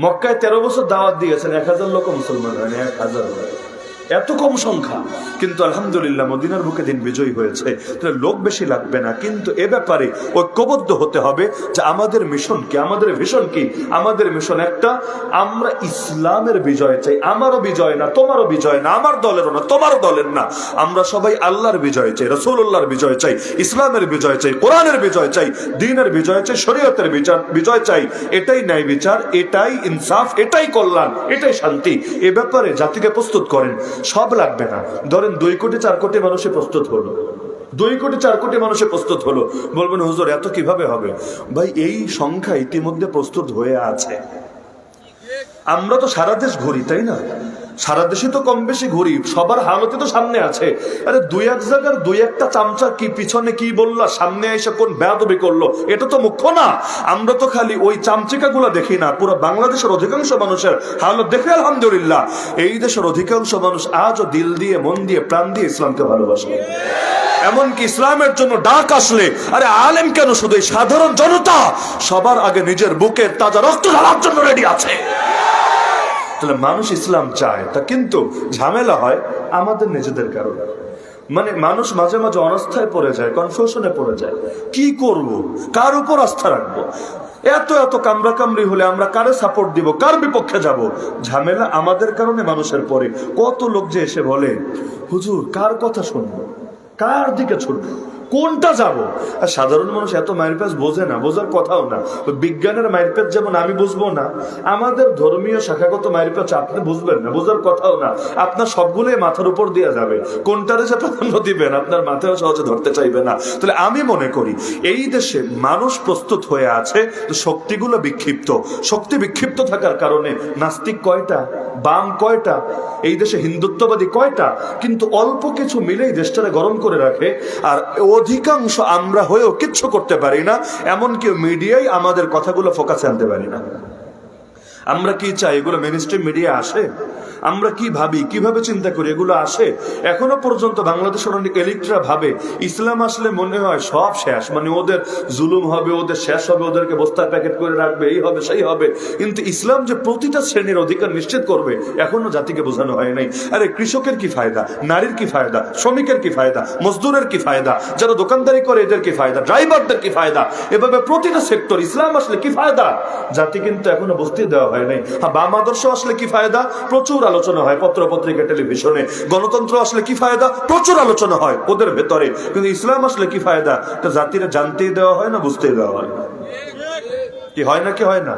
মক্কায় 13 বছর দাওয়াত দিয়েছেন, 1000 লোক মুসলমান হয়নি, 1000 হয়। এত কম সংখ্যা, কিন্তু আলহামদুলিল্লাহ মদিনার বুকে দিন বিজয়ী হয়েছে। তাহলে লোক বেশি লাগবে না, কিন্তু এ ব্যাপারে ঐক্যবদ্ধ হতে হবে যে আমাদের মিশন কি, আমাদের ভিশন কি। আমাদের মিশন একটা, আমরা ইসলামের বিজয় চাই। আমারও বিজয় না, তোমারও বিজয় না, আমার দলেরও না, তোমারও দলের না। আমরা সবাই আল্লাহর বিজয় চাই, রাসূলুল্লাহর বিজয় চাই, ইসলামের বিজয় চাই, কোরআনের বিজয় চাই, দ্বীনের বিজয় চাই, শরীয়তের বিজয় চাই। এটাই ন্যায় বিচার, এটাই ইনসাফ, এটাই কল্যাণ, এটাই শান্তি। এ ব্যাপারে জাতিকে প্রস্তুত করেন। সব লাগবে না। ধরেন 2 কোটি 4 কোটি মানুষে প্রস্তুত হলো, 2 কোটি 4 কোটি মানুষে প্রস্তুত হলো। বলবেন হুজুর এত কিভাবে হবে? ভাই, এই সংখ্যা ইতিমধ্যে প্রস্তুত হয়ে আছে। আমরা তো সারা দেশ ঘুরি, তাই না? সারা দেশে তো কম বেশি ঘুরি, সবার হালতে তো সামনে আছে। আরে 2-1 জায়গার 2-1টা চামচা কি পিছনে কি বললো, সামনে এসে কোন বেয়াদবি করলো, এটা তো মুখ্য না। আমরা তো খালি ওই চামচিকা গুলা দেখি না, পুরো বাংলাদেশের অধিকাংশ মানুষের হালত দেখে আলহামদুলিল্লাহ এই দেশের অধিকাংশ মানুষ আজও দিল দিয়ে, মন দিয়ে, প্রাণ দিয়ে ইসলামকে ভালোবাসে। এমনকি ইসলামের জন্য ডাক আসলে, আরে আলেম কেন, শুধু সাধারণ জনতা সবার আগে নিজের বুকের তাজা রক্ত ঢালার জন্য রেডি আছে। তাহলে মানুষ ইসলাম চায়, তা কিন্তু ঝামেলা হয় আমাদের নিজেদের কারণে। মানে মানুষ মাঝে মাঝে অনাস্থায় পড়ে যায়, কনফিউশনে পড়ে যায়। কি করব, কার উপর আস্থা রাখবো? এত এত কামড়া কামড়ি হলে আমরা কারে সাপোর্ট দিব, কার বিপক্ষে যাব? ঝামেলা আমাদের কারণে মানুষের পরে। কত লোক যে এসে বলে হুজুর কার কথা শুনবো, কার দিকে ছুটবো? কোনটা যাব? আর সাধারণ মানুষ এত মাইরপ্যাচ বোঝে না, বোঝার কথাও না। বিজ্ঞানের মাইরপ্যাচ যেমন আমি বুঝবো না, আমাদের ধর্মীয় শাখাগত মাইরপ্যাচ আপনি বুঝবেন না, বোঝার কথাও না। আপনার সবগুলোই মাথার উপর দিয়ে যাবে, কোনটারে যে প্রাধান্য দিবেন আপনার মাথাও সহজে ধরতে চাইবে না। তাহলে আমি মনে করি এই দেশে মানুষ প্রস্তুত হয়ে আছে, শক্তিগুলো বিক্ষিপ্ত। শক্তি বিক্ষিপ্ত থাকার কারণে নাস্তিক কয়টা, বাম কয়টা, এই দেশে হিন্দুত্ববাদী কয়টা, কিন্তু অল্প কিছু মিলেই দেশটারে গরম করে রাখে। আর অধিকাংশ আমরা হয়েও কিচ্ছু করতে পারি না, এমনকি মিডিয়াই আমাদের কথাগুলো ফোকাসে আনতে পারি না। আমরা কি চাই এগুলো মেইনস্ট্রিম মিডিয়া আসে? আমরা কি ভাবি, কিভাবে চিন্তা করি, এগুলো আসে? এখনো পর্যন্ত বাংলাদেশের অনেক এলিটরা ভাবে ইসলাম আসলে মনে হয় সব শেষ, মানে ওদের জুলুম হবে, ওদের শেষ হবে, ওদেরকে বস্তায় প্যাকেট করে রাখবে, এই হবে সেই হবে। কিন্তু ইসলাম যে প্রতিটা শ্রেণীর অধিকার নিশ্চিত করবে এখনো জাতিকে বোঝানো হয় নাই। আরে কৃষকের কি ফায়দা, নারীর কি ফায়দা, শ্রমিকের কি ফায়দা, মজদুরের কি ফায়দা, যারা দোকানদারি করে এদের কি ফায়দা, ড্রাইভারদের কি ফায়দা, এভাবে প্রতিটা সেক্টর ইসলাম আসলে কি ফায়দা জাতি কিন্তু এখনো বুঝতে দেওয়া হয় নাই। হ্যাঁ, বাম আদর্শ আসলে কি ফায়দা, প্রচুর আলোচনা হয় পত্র পত্রিকা টেলিভিশনে। গণতন্ত্র আসলে কি ফায়দা, প্রচুর আলোচনা হয় ওদের ভেতরে। কিন্তু ইসলাম আসলে কি ফায়দা, তা জাতিরা জানতেই দেওয়া হয় না, বুঝতেই দেওয়া হয়। কি হয় না, কি হয় না?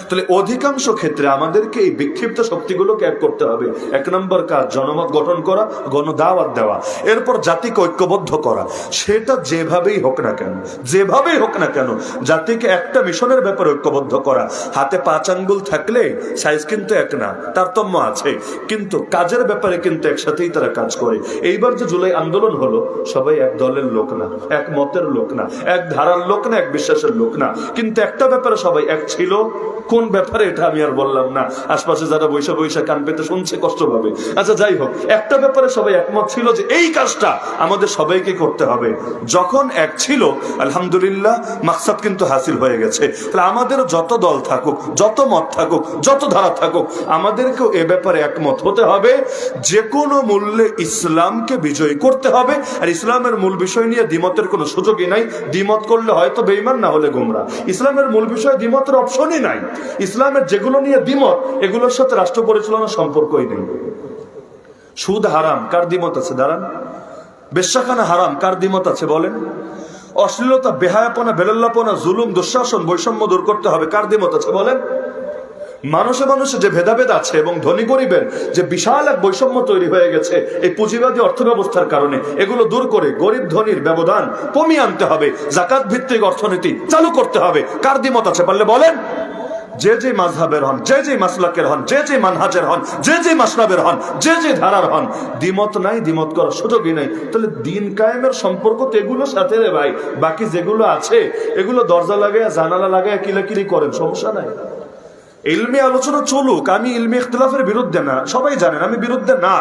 তাহলে অধিকাংশ ক্ষেত্রে আমাদেরকে এই বিক্ষিপ্ত শক্তিগুলোকে এক করতে হবে। এক নম্বর কাজ জনমত গঠন করা, গণদাওয়াত দেওয়া, এরপর জাতিকে ঐক্যবদ্ধ করা। সেটা যেভাবেই হোক না কেন, যেভাবেই হোক না কেন, জাতিকে একটা মিশনের ব্যাপারে ঐক্যবদ্ধ করা। হাতে 5 আঙ্গুল থাকলে সাইজ কিন্তু এক না, তারতম্য আছে, কিন্তু কাজের ব্যাপারে কিন্তু একসাথেই তারা কাজ করে। এইবার যে জুলাই আন্দোলন হলো, সবাই এক দলের লোক না, এক মতের লোক না, এক ধারার লোক না, এক বিশ্বাসের লোক না, কিন্তু একটা ব্যাপারে সবাই এক ছিল। কোন ব্যাপারে এটা আমি আর বললাম না, আশপাশে যারা বৈশা বৈশা কান পেতে শুনছে কষ্ট পাবে। আচ্ছা যাই হোক, একটা ব্যাপারে সবাই একমত ছিল যে এই কাজটা আমাদের সবাইকে করতে হবে। যখন এক ছিল, আলহামদুলিল্লাহ মাকসাদ কিন্তু হাসিল হয়ে গেছে। তাহলে আমাদের যত দল থাকুক, যত মত থাকুক, যত ধারা থাকুক, আমাদেরকেও এ ব্যাপারে একমত হতে হবে। যে কোনো মূল্যে ইসলামকে বিজয়ী করতে হবে। আর ইসলামের মূল বিষয় নিয়ে দ্বিমতের কোনো সুযোগই নাই। দ্বিমত করলে হয়তো বেঈমান, না হলে গোমরা। ইসলামের মূল বিষয় দ্বিমতের অপশনই নাই। ইসলামের যেগুলো নিয়ে দ্বিমত, এগুলোর সাথে রাষ্ট্র পরিচালনার সম্পর্কই নেই। সুদ হারাম, কার দ্বিমত আছে? দাঁড়ান। বেশ্যাখানা হারাম, কার দ্বিমত আছে বলেন? অশ্লীলতা, বেহায়াপনা, বেলাল্লাপনা, জুলুম, দুঃশাসন, বৈষম্য দূর করতে হবে, কার দ্বিমত আছে বলেন? মানুষে মানুষে যে ভেদাভেদ আছে এবং ধনী গরিবের যে বিশাল এক বৈষম্য তৈরি হয়ে গেছে এই পুঁজিবাদী অর্থ ব্যবস্থার কারণে, এগুলো দূর করে গরিব ধনীর ব্যবধান কমিয়ে আনতে হবে। জাকাত ভিত্তিক অর্থনীতি চালু করতে হবে, কার দ্বিমত আছে পারলে বলেন? যে যে মাযহাবের হন, যে যে মাসলাকের হন, যে যে মানহাজের হন, যে যে মাসলাবের হন, যে যে ধারার হন, দ্বিমত নাই, দ্বিমত করার সুযোগই নাই। তাহলে দিন কায়েমের সম্পর্ক তো এগুলোর সাথে রে ভাই। বাকি যেগুলো আছে এগুলো দরজা লাগায়, জানালা লাগায় কিলাকিলি করেন, সমস্যা নাই। ইলমি আলোচনা চলুক। আমি ইলমি ইখতিলাফের বিরুদ্ধে না, সবাই জানেন আমি বিরুদ্ধে না।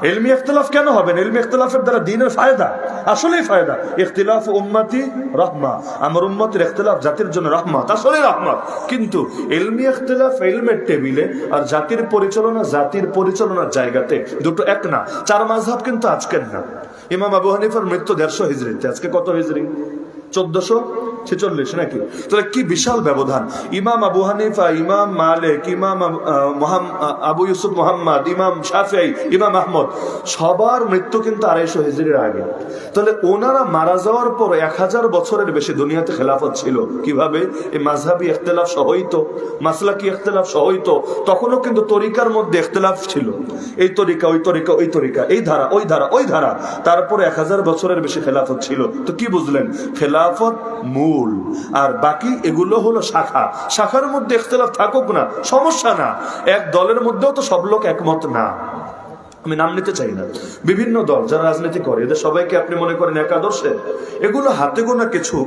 ইলমি ইখতিলাফ কেন হবে না? ইলমি ইখতিলাফের দ্বারা দ্বীনের ফায়দা, আসলেই ফায়দা। ইখতিলাফ উম্মতি রাহমা, আমার উম্মতের ইখতিলাফ জাতির জন্য রহমত, আসলে রহমত। কিন্তু ইলমি ইখতিলাফ ইলমের টেবিলে আর জাতির পরিচালনা জাতির পরিচালনার জায়গাতে দুটো এক না। 4 মাযহাব কিন্তু আজকের না। ইমাম আবু হানিফার মৃত্যু 150 হিজরিতে, আজকে কত হিজরি? 1446 নাকি? তাহলে কি বিশাল ব্যবধান। ইমাম আবু হানিফা, ইমাম মালিক, ইমাম আবু ইউসুফ মুহাম্মদ, ইমাম শাফিঈ, ইমাম আহমদ, সবার মৃত্যু কিন্তু 250 হিজরির আগে। তাহলে ওনারা মারা যাওয়ার পর 1000 বছরের বেশি দুনিয়াতে খেলাফত ছিল। কিভাবে? এই মাযহাবী ইখতিলাফ সহই তো, মাসলাকি ইখতিলাফ সহই তো। তখনও কিন্তু তরিকার মধ্যে ইখতিলাফ ছিল, এই তরিকা ওই তরিকা, ওই তরিকা, এই ধারা ওই ধারা ওই ধারা। তারপরে 1000 বছরের বেশি খেলাফত ছিল। তো কি বুঝলেন? খেলাফত মূল, আর বাকি এগুলো হলো শাখা। শাখার মধ্যে ইখতিলাফ থাকুক না, সমস্যা না। এক দলের মধ্যেও তো সব লোক একমত না। আমি নাম নিতে চাই না। বিভিন্ন দল যারা রাজনীতি করে, এদের সবাইকে আপনি মনে করেন এক আদর্শে? এগুলো হাতে গোনা কিছু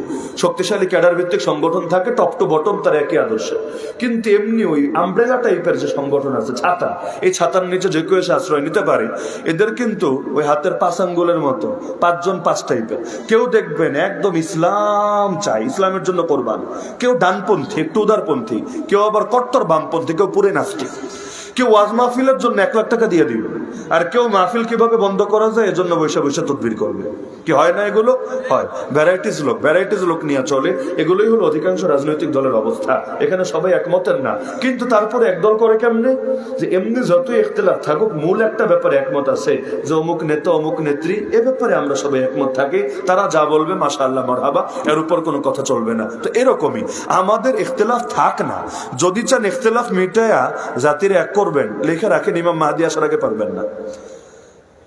শক্তিশালী ক্যাডার ভিত্তিক সংগঠন থাকে, টপ টু বটম তার একই আদর্শে। কিন্তু এমনি ওই আমব্রেলা টাইপের যে সংগঠন আছে, ছাতা, এই ছাতার নিচে যে কেউ এসে আশ্রয় নিতে পারে, এদের কিন্তু ওই হাতের 5 আঙ্গুলের মতো, 5 জন 5 টাইপের। কেউ দেখবেন একদম ইসলাম চাই, ইসলামের জন্য কোরবান। কেউ ডানপন্থী, একটু উদারপন্থী, কেউ আবার কট্টর বামপন্থী, কেউ পুরে নাস্তিক। কেউ ওয়াজ মাহফিলের জন্য 1 লাখ টাকা দিয়ে দিবে, আর কেউ মাহফিল কিভাবে বন্ধ করা যায় এজন্য বৈশা বৈশা তদবির করবে। কি হয় না? এগুলো হয়। ভ্যারাইটিস লোক নিয়ে চলে। এগুলোই হলো অধিকাংশ রাজনৈতিক দলের অবস্থা। এখানে সবাই একমতের না, কিন্তু তারপরে একদল করে কেমনে? যে এমনি যতই ইখতিলাফ থাকুক, মূল একটা ব্যাপারে একমত আছে যে অমুক নেতা অমুক নেত্রী, এ ব্যাপারে আমরা সবাই একমত থাকি। তারা যা বলবে মাশাআল্লাহ মারহাবা, এর উপর কোনো কথা চলবে না। তো এরকমই আমাদের ইখতিলাফ থাক না। যদি চান ইখতিলাফ মিটায়া জাতির এক করবেন, লিখে রাখেন ইমাম মাহদি আসার আগে পারবেন না।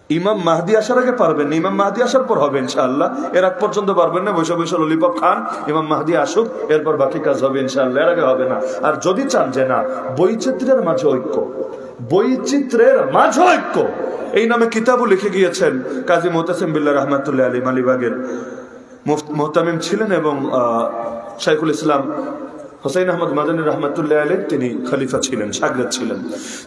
ইমাম মাহদি আসার আগে পারবেন না, ইমাম মাহদি আসার পর হবে ইনশাআল্লাহ। এর আগ পর্যন্ত পারবেন না। বৈশা বৈশা ললিপপ খান, ইমাম মাহদি আসুক, এরপর বাকি কাজ হবে ইনশাআল্লাহ। এর আগে হবে না। আর যদি চান যে না, বৈচিত্র্যের মাঝে ঐক্য, এই নামে কিতাবও লিখে গিয়েছেন কাজী মুতাসিম বিল্লাহ রহমাতুল্লাহ আলী, মালিবাগের মুহতামিম ছিলেন, এবং শাইখুল ইসলাম হোসেন আহমদ মাদানী রহমাতুল্লাহ আলাইহি তিনি খলিফা ছিলেন, শাগরেদ ছিলেন।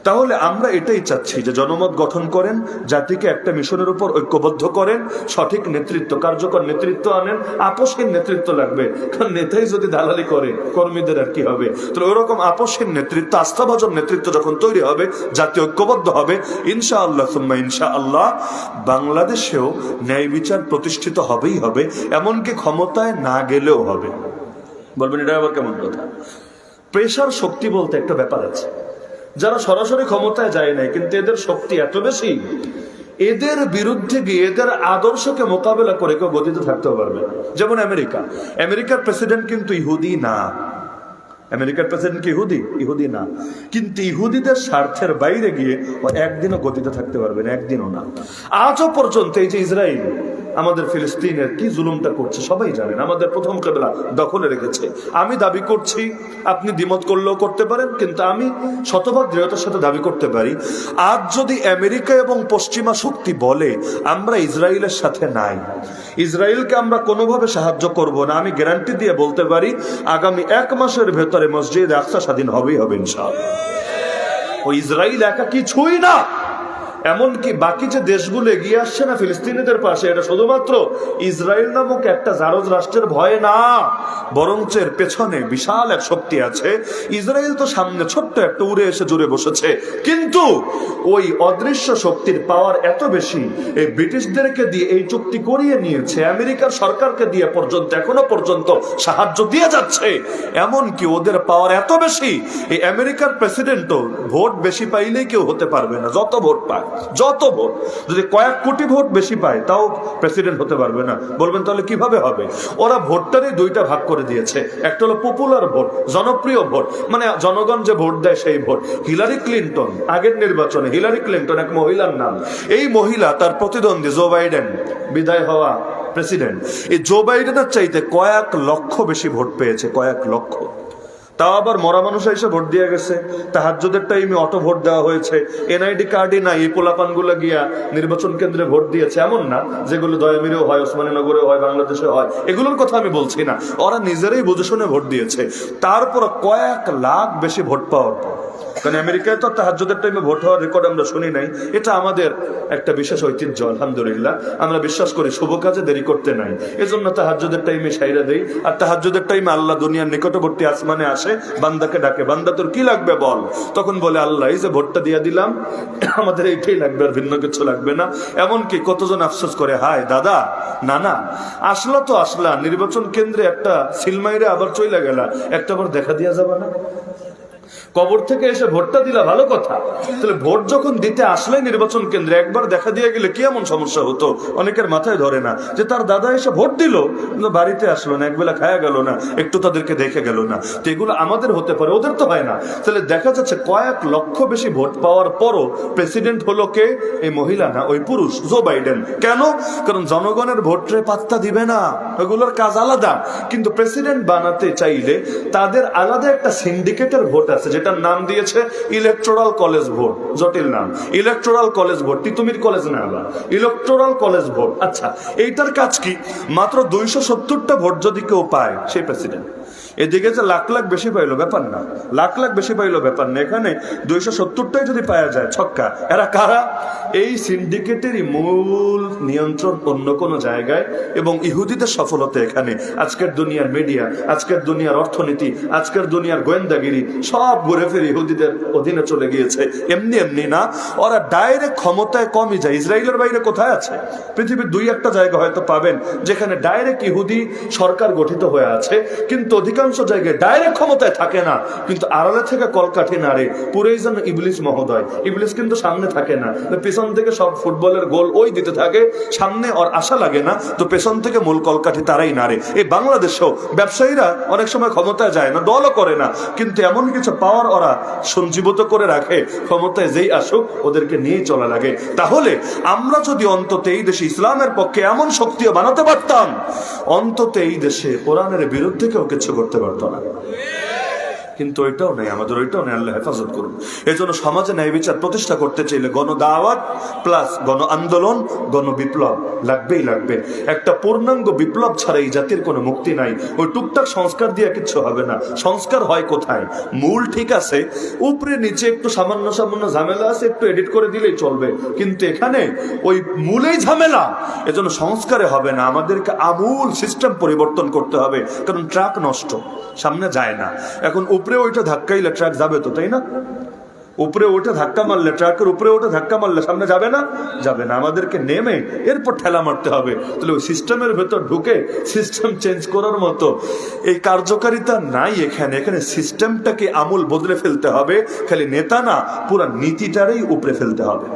তাহলে আমরা এটাই চাচ্ছি যে জনমত গঠন করেন, জাতিকে একটা মিশনের উপর ঐক্যবদ্ধ করেন, সঠিক নেতৃত্ব, কার্যকর নেতৃত্ব আনেন। আপসহীন নেতৃত্ব লাগবে, কারণ নেতাই যদি দালালি করে কর্মীদের আর কি হবে? তো ওরকম আপসহীন নেতৃত্ব, আস্থাভাজন নেতৃত্ব যখন তৈরি হবে, জাতি ঐক্যবদ্ধ হবে, ইনশাআল্লাহ সুম্মা ইনশাআল্লাহ বাংলাদেশেও ন্যায় বিচার প্রতিষ্ঠিত হবেই হবে, এমনকি ক্ষমতায় না গেলেও হবে। বলবেন এটা আবার কেমন কথা? প্রেশার শক্তি বলতে একটা ব্যাপার আছে। যারা সরাসরি ক্ষমতায় যায় নাই, কিন্তু এদের শক্তি এত বেশি, এদের বিরুদ্ধে গিয়ে এদের আদর্শকে মোকাবেলা করে কেউ গদিতে থাকতেও পারবে না। যেমন আমেরিকার প্রেসিডেন্ট কিন্তু ইহুদি না। আমেরিকার প্রেসিডেন্ট কি ইহুদি না, কিন্তু ইহুদিদের স্বার্থের বাইরে গিয়ে ও একদিনও গদিতে থাকতে পারবে না, একদিনও না। আজও পর্যন্ত এই যে ইসরায়েল আমাদের ফিলিস্তিনের কি জুলুমটা করছে সবাই জানেন। আমাদের প্রথম কেবলা দখলে রেখেছে। আমি দাবি করছি, আপনি দ্বিমত করলেও করতে পারেন, কিন্তু আমি শতভাগ দৃঢ়তার সাথে দাবি করতে পারি, আজ যদি আমেরিকা এবং পশ্চিমা শক্তি বলে আমরা ইসরায়েলের সাথে নাই, ইসরায়েলকে আমরা কোনোভাবে সাহায্য করব না, আমি গ্যারান্টি দিয়ে বলতে পারি আগামী 1 মাসের ভেতরে মসজিদ আকসা স্বাধীন হবেই হবে ইনশাআল্লাহ। ওই ইসরায়েল একা কিছুই না। এমনকি বাকি যে দেশগুলো এগিয়ে আসছে না ফিলিস্তিনিদের পাশে, এটা শুধুমাত্র ইসরায়েল নামক একটা জারজ রাষ্ট্রের ভয়ে না, বরঞ্চ এর পেছনে বিশাল এক শক্তি আছে। ইসরায়েল তো সামনে ছোট্ট একটা উড়ে এসে জুড়ে বসেছে, কিন্তু ওই অদৃশ্য শক্তির পাওয়ার এত বেশি, এই ব্রিটিশদেরকে দিয়ে এই চুক্তি করিয়ে নিয়েছে, আমেরিকার সরকারকে দিয়ে পর্যন্ত এখনো পর্যন্ত সাহায্য দিয়ে যাচ্ছে। এমনকি ওদের পাওয়ার এত বেশি, এই আমেরিকার প্রেসিডেন্টও ভোট বেশি পাইলেই কেউ হতে পারবে না। যত ভোট পায়, যদি কয়েক কোটি ভোট বেশি পায়, তাও প্রেসিডেন্ট হতে পারবে না। বলবেন তাহলে কিভাবে হবে? ওরা ভোটটারই 2টা ভাগ করে দিয়েছে। একটা হলো পপুলার ভোট, জনপ্রিয় ভোট, মানে জনগণ যে ভোট দেয় সেই ভোট। হিলারি ক্লিন্টন, আগের নির্বাচনে হিলারি ক্লিন্টন এক মহিলার নাম, এই মহিলা তার প্রতিদ্বন্দ্বী জো বাইডেন, বিদায় হওয়া প্রেসিডেন্ট, এই জো বাইডেনের চাইতে কয়েক লক্ষ বেশি ভোট পেয়েছে, কয়েক লক্ষ। তাও আবার মরা মানুষ এসে ভোট দিয়ে গেছে। তাহাজ্জুদের টাইমে অটো ভোট দেওয়া হয়েছে, এনআইডি কার্ডই নাই, এই পোলাপানগুলো গিয়া নির্বাচন কেন্দ্রে ভোট দিয়েছে। এমন না যেগুলো দয়ামিরেও হয়, ওসমানীনগরেও হয়, বাংলাদেশে হয়, এগুলোর কথা আমি বলছি না। ওরা নিজেরাই বুঝে শুনে ভোট দিয়েছে। তারপর কয়েক লাখ বেশি ভোট পাওয়ার পর, কারণ আমেরিকায় তো তাহাজ্জুদের টাইমে ভোট হওয়ার রেকর্ড আমরা শুনি নাই। এটা আমাদের একটা বিশেষ ঐতিহ্য, আলহামদুলিল্লাহ। আমরা বিশ্বাস করি শুভ কাজে দেরি করতে নাই, এজন্য তাহাজ্জুদের টাইমে সাইরা দেই। আর তাহাজ্জুদের টাইমে আল্লাহ দুনিয়ার নিকটবর্তী আসমানে আসে, বান্দাকে ডাকে, বান্দা তোর কি লাগবে বল। তখন বলে আল্লাহ, এই যে ভোটটা দিয়ে দিলাম, আমাদের এইটাই লাগবে, আর ভিন্ন কিছু লাগবে না। এমনকি কতজন আফসোস করে, হায় দাদা, নানা আসলা তো আসলা, নির্বাচন কেন্দ্রে একটা সিলমাইরে আবার চইলা গেলা, একটা বার দেখা দিয়া যাবে না? কবর থেকে এসে ভোটটা দিলা ভালো কথা, তাহলে ভোট যখন দিতে আসলে নির্বাচন কেন্দ্রে একবার দেখা দিয়ে গেলে কি এমন সমস্যা হতো? অনেকের মাথায় ধরে না যে তার দাদা এসে ভোট দিল, কিন্তু বাড়িতে আসলো না, একবেলা খায়া গেল না, একটু তাদেরকে দেখে গেল না। তো এগুলো আমাদের হতে পারে, ওদের তো হয় না। তাহলে দেখা যাচ্ছে কয়েক লক্ষ বেশি ভোট পাওয়ার পরও প্রেসিডেন্ট হলো কে? এই মহিলা না, ওই পুরুষ জো বাইডেন। কেন? কারণ জনগণের ভোটে পাত্তা দিবে না, ওগুলোর কাজ আলাদা। কিন্তু প্রেসিডেন্ট বানাতে চাইলে তাদের আলাদা একটা সিন্ডিকেটের ভোট আছে, যেটার নাম দিয়েছে ইলেকটোরাল কলেজ ভোট। জটিল নাম, electoral college vote, Titumir college না, আবার ইলেকটোরাল কলেজ ভোট। আচ্ছা, এইটার কাজ কি? মাত্র 270টা ভোট যদি কেউ পায়, সেই প্রেসিডেন্ট। এদিকে যে লাখ লাখ বেশি পাইলো ব্যাপার না, লাখ লাখ বেশি পাইলো ব্যাপার না, এখানে 270টাই যদি পাওয়া যায় ছক্কা। এরা কারা? এই সিন্ডিকেটেরই মূল নিয়ন্ত্রণ অন্য কোনো জায়গায়, এবং ইহুদিদের সফলতা এখানে। আজকের দুনিয়ার মিডিয়া, আজকের দুনিয়ার অর্থনীতি, আজকের দুনিয়ার গোয়েন্দাগিরি সব ঘুরে ফিরে ইহুদিদের অধীনে চলে গিয়েছে। এমনি এমনি না, ওরা ডাইরেক্ট ক্ষমতায় কমই যায়। ইসরায়েলের বাইরে কোথায় আছে? পৃথিবীর 2-1টা জায়গা হয়তো পাবেন যেখানে ডাইরেক্ট ইহুদি সরকার গঠিত হয়ে আছে, কিন্তু অধিকাংশ জায়গায় ডাইরেক্ট ক্ষমতায় থাকে না, কিন্তু আড়ালে থেকে কলকাঠি নাড়ে। পুরোই যেন ইবলিস মহোদয়। ইবলিস কিন্তু সামনে থাকে না, পেছন থেকে সব ফুটবলের গোল ওই দিতে থাকে, সামনে ওর আশা লাগে না, তো পেছন থেকে মূল কলকাঠি তারাই নাড়ে। এই বাংলাদেশেও ব্যবসায়ীরা অনেক সময় ক্ষমতায় যায় না, দলও করে না, কিন্তু এমন কিছু পাওয়ার ওরা সঞ্জীবিত করে রাখে, ক্ষমতায় যেই আসুক ওদেরকে নিয়েই চলা লাগে। তাহলে আমরা যদি অন্তত এই দেশে ইসলামের পক্ষে এমন শক্তিও বানাতে পারতাম, অন্তত এই দেশে কোরআনের বিরুদ্ধে কেউ কিছু করতে পারতো না। কিন্তু ওইটাও নেই, আমাদের ওইটাও নেই। আল্লাহ হেফাজত করুন। এই জন্য সমাজে ন্যায় বিচার প্রতিষ্ঠা করতে চাইলে গণ দাওয়াত প্লাস গণ আন্দোলন, গণ বিপ্লব লাগবেই লাগবে। একটা পূর্ণাঙ্গ বিপ্লব ছাড়া এই জাতির কোনো মুক্তি নাই। ওই টুকটাক সংস্কার দিয়ে কিচ্ছু হবে না। সংস্কার হয় কোথায়? মূল ঠিক আছে, উপরে নিচে একটু সামান্য সামান্য ঝামেলা আছে, একটু এডিট করে দিলেই চলবে, কিন্তু এখানে ওই মূলেই ঝামেলা। এজন্য সংস্কারে হবে না, আমাদেরকে আমূল সিস্টেম পরিবর্তন করতে হবে। কারণ ট্রাক নষ্ট, সামনে যায় না। এখন উপরে ওইটা ধাক্কাইলে ট্রাক যাবে তো, তাই না? উপরে ওটা ধাক্কা মারলে, ট্রাকের উপরে ওটা ধাক্কা মারলে সামনে যাবে না? যাবে না। আমাদেরকে নেমে এরপর ঠেলা মারতে হবে। তাহলে ওই সিস্টেমের ভেতর ঢুকে সিস্টেম চেঞ্জ করার মতো এই কার্যকারিতা নাই এখানে। এখানে সিস্টেমটাকে আমূল বদলে ফেলতে হবে, খালি নেতা না, পুরা নীতিটারই উপরে ফেলতে হবে।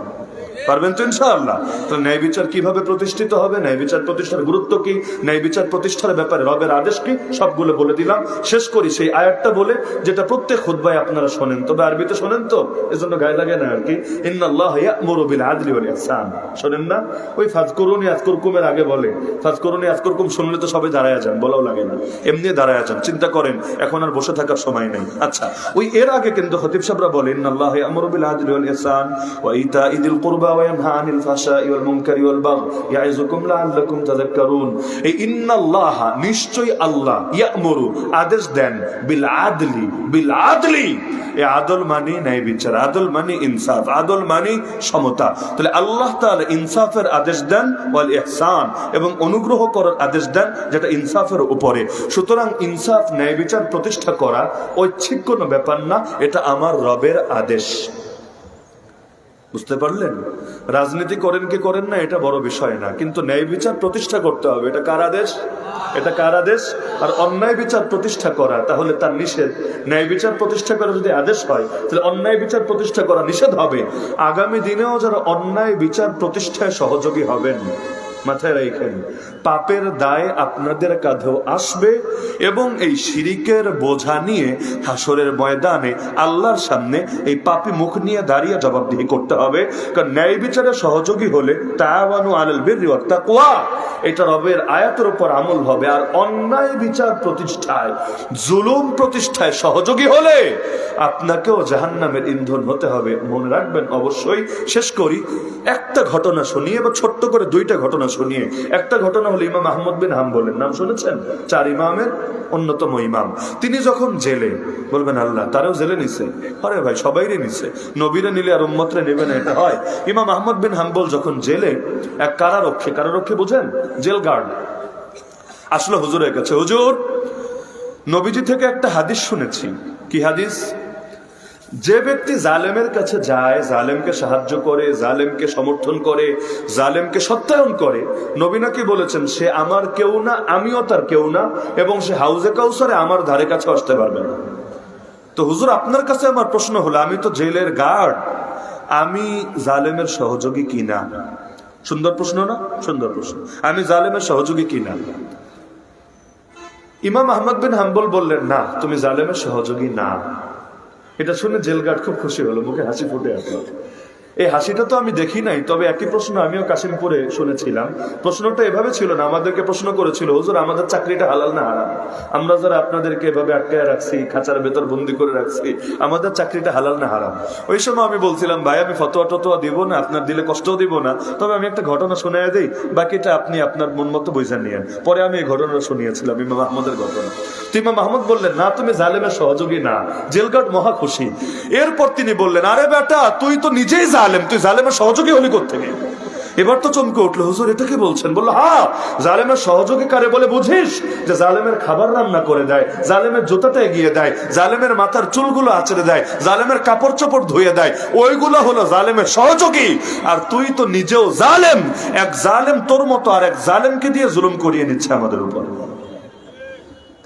পারবেন তো ইনশাআল্লাহ? তো ন্যায় বিচার কিভাবে প্রতিষ্ঠিত হবে, ন্যায় বিচার প্রতিষ্ঠার গুরুত্ব কি, ন্যায় বিচার প্রতিষ্ঠার ব্যাপারে রবের আদেশ কি, সবগুলো বলে দিলাম। শেষ করি সেই আয়াতটা বলে, যেটা প্রত্যেক খুতবায় আপনারা শোনেন, তবে আরবিতে শোনেন তো, এজন্য গায়ে লাগে না আর কি। ইন্নাল্লাহ ইয়া'মুরু বিল আদলি ওয়াল ইহসান, শোনেন না? ওই ফাজকুরুনি আযকুরকুমের আগে বলে, ফাজকুরুনি আযকুরকুম শুনলে তো সবাই দাঁড়ায় যান, বলাও লাগে না, এমনি দাঁড়ায় যান। চিন্তা করেন, এখন আর বসে থাকার সময় নেই। আচ্ছা, ওই এর আগে কিন্তু খতিব সাহেবরা বলেন, ইন্নাল্লাহ ইয়া'মুরু বিল আদলি ওয়াল ইহসান ওয়া ইতাইযিল কুরবা وينهى عن الفحشاء والمنكر والبغي يعظكم لعلكم تذكرون। এই ইন্নাল্লাহ, নিশ্চয়ই আল্লাহ, ইয়া'মুরু, আদেশ দেন, বিল আদলি, বিল আদলি, এই আদল মানে ন্যায় বিচার, আদল মানে ইনসাফ, আদল মানে সমতা। তাহলে আল্লাহ তাআলা ইনসাফের আদেশ দেন, ওয়াল ইহসান, এবং অনুগ্রহ করার আদেশ দেন, যেটা ইনসাফের উপরে। সুতরাং ইনসাফ, ন্যায় বিচার প্রতিষ্ঠা করা ঐচ্ছিক কোনো ব্যাপার না, এটা আমার রবের আদেশ। বুঝতে পারলেন? রাজনীতি করেন কি করেন না এটা বড় বিষয় না, কিন্তু ন্যায় বিচার প্রতিষ্ঠা করতে হবে। এটা কার আদেশ? এটা কার আদেশ? আর অন্যায় বিচার প্রতিষ্ঠা করা, তাহলে তার নিষেধ। ন্যায় বিচার প্রতিষ্ঠা করা যদি আদেশ হয়, তাহলে অন্যায় বিচার প্রতিষ্ঠা করা নিষেধ হবে। আগামী দিনেও যারা অন্যায় বিচার প্রতিষ্ঠায় সহযোগী হবেন, মাথায় রাখেন, পাপের দায় আপনাদের কাঁধেও আসবে, এবং এই শিরিকের বোঝা নিয়ে হাসরের ময়দানে আল্লাহর সামনে এই পাপী মুখ নিয়ে দাঁড়িয়ে জবাবদিহি করতে হবে। কারণ ন্যায় বিচারে সহযোগী হলে তাআওয়ানু আলাল বিররি ওয়াত তাকওয়া, এটা রবের আয়াতের উপর আমল হবে। আর অন্যায় বিচার প্রতিষ্ঠায়, জুলুম প্রতিষ্ঠায় সহযোগী হলে আপনাকেও জাহান্নামের ইন্ধন হতে হবে। মনে রাখবেন অবশ্যই। শেষ করি একটা ঘটনা শুনিয়ে, বা ছোট্ট করে দুইটা ঘটনা শুনিয়ে। একটা ঘটনা হলো ইমাম আহমদ বিন হাম্বলের, নাম শুনেছেন? 4 ইমামের অন্যতম ইমাম। তিনি যখন জেলে, বলবেন আল্লাহ তারাও জেলে নিছে? আরে ভাই, সবাইরে নিছে। নবীরে নিলে আর উম্মতরে নেবে না, এটা হয়? ইমাম আহমদ বিন হাম্বল যখন জেলে, এক কারারক্ষী, কারারক্ষী বুঝেন, জেল গার্ড, আসলো হুজুরের কাছে। হুজুর, নবীজি থেকে একটা হাদিস শুনেছি। কি হাদিস? যে ব্যক্তি জালেমের কাছে যায়, জালেমকে সাহায্য করে, জালেমকে সমর্থন করে, জালেমকে সত্যায়ন করে, নবী নাকি বলেছেন সে আমার কেউ না, আমিও তার কেউ না, এবং সে হাউজে কাউসারে আমার ধারে কাছে আসতে পারবে না। তো হুজুর, আপনার কাছে আমার প্রশ্ন হলো, আমি তো জেলের গার্ড, আমি জালেমের সহযোগী কিনা? সুন্দর প্রশ্ন না? সুন্দর প্রশ্ন। আমি জালেমের সহযোগী কিনা? ইমাম আহমদ বিন হাম্বল বললেন, না, তুমি জালেমের সহযোগী না। এটা শুনে জেল গার্ড খুব খুশি হলো, মুখে হাসি ফুটে আসলো। এই হাসিটা তো আমি দেখি নাই, তবে একই প্রশ্ন আমিও কাশিমপুরে শুনেছিলাম। প্রশ্নটা এভাবে ছিল না, আমাদেরকে প্রশ্ন করেছিল, হুজুর আমাদের চাকরিটা হালাল না হারাম? আমরা যারা আপনাদেরকে এভাবে আটকায় রাখছি, খাঁচার ভেতর বন্দি করে রাখছি, আমাদের চাকরিটা হালাল না হারাম? ওই সময় আমি বলছিলাম, ভাই আমি ফতোয়া টতোয়া দিব না, আপনার দিলে কষ্টও দিব না, তবে আমি একটা ঘটনা শোনায় দিই, বাকিটা আপনি আপনার মন মতো বুঝে নিয়েন। পরে আমি এই ঘটনা শুনিয়েছিলাম, ইমাম আহমদের ঘটনা। ইমাম আহমদ বললেন, না তুমি জালেমের সহযোগী না। জেলগার্ড মহা খুশি। এরপর তিনি বললেন, আরে বেটা তুই তো নিজেই জালেম, তুই জালেমের সহযোগী হলি কোত্থেকে? এবার তো চমকে উঠলো, হুজুর এটা কি বলছেন? বললো, হ্যাঁ, জালেমের সহযোগী কারে বলে বুঝিস? যে জালেমের খাবার রান্না করে দেয়, জালেমের জুতাটা এগিয়ে দেয়, জালেমের মাথার চুলগুলো আঁচড়ে দেয়, জালেমের কাপড় চোপড় ধুয়ে দেয়, ওইগুলো হলো জালেমের সহযোগী। আর তুই তো নিজেও জালেম। এক জালেম তোর মতো আর এক জালেমকে দিয়ে জুলুম করিয়ে নিচ্ছে আমাদের উপর।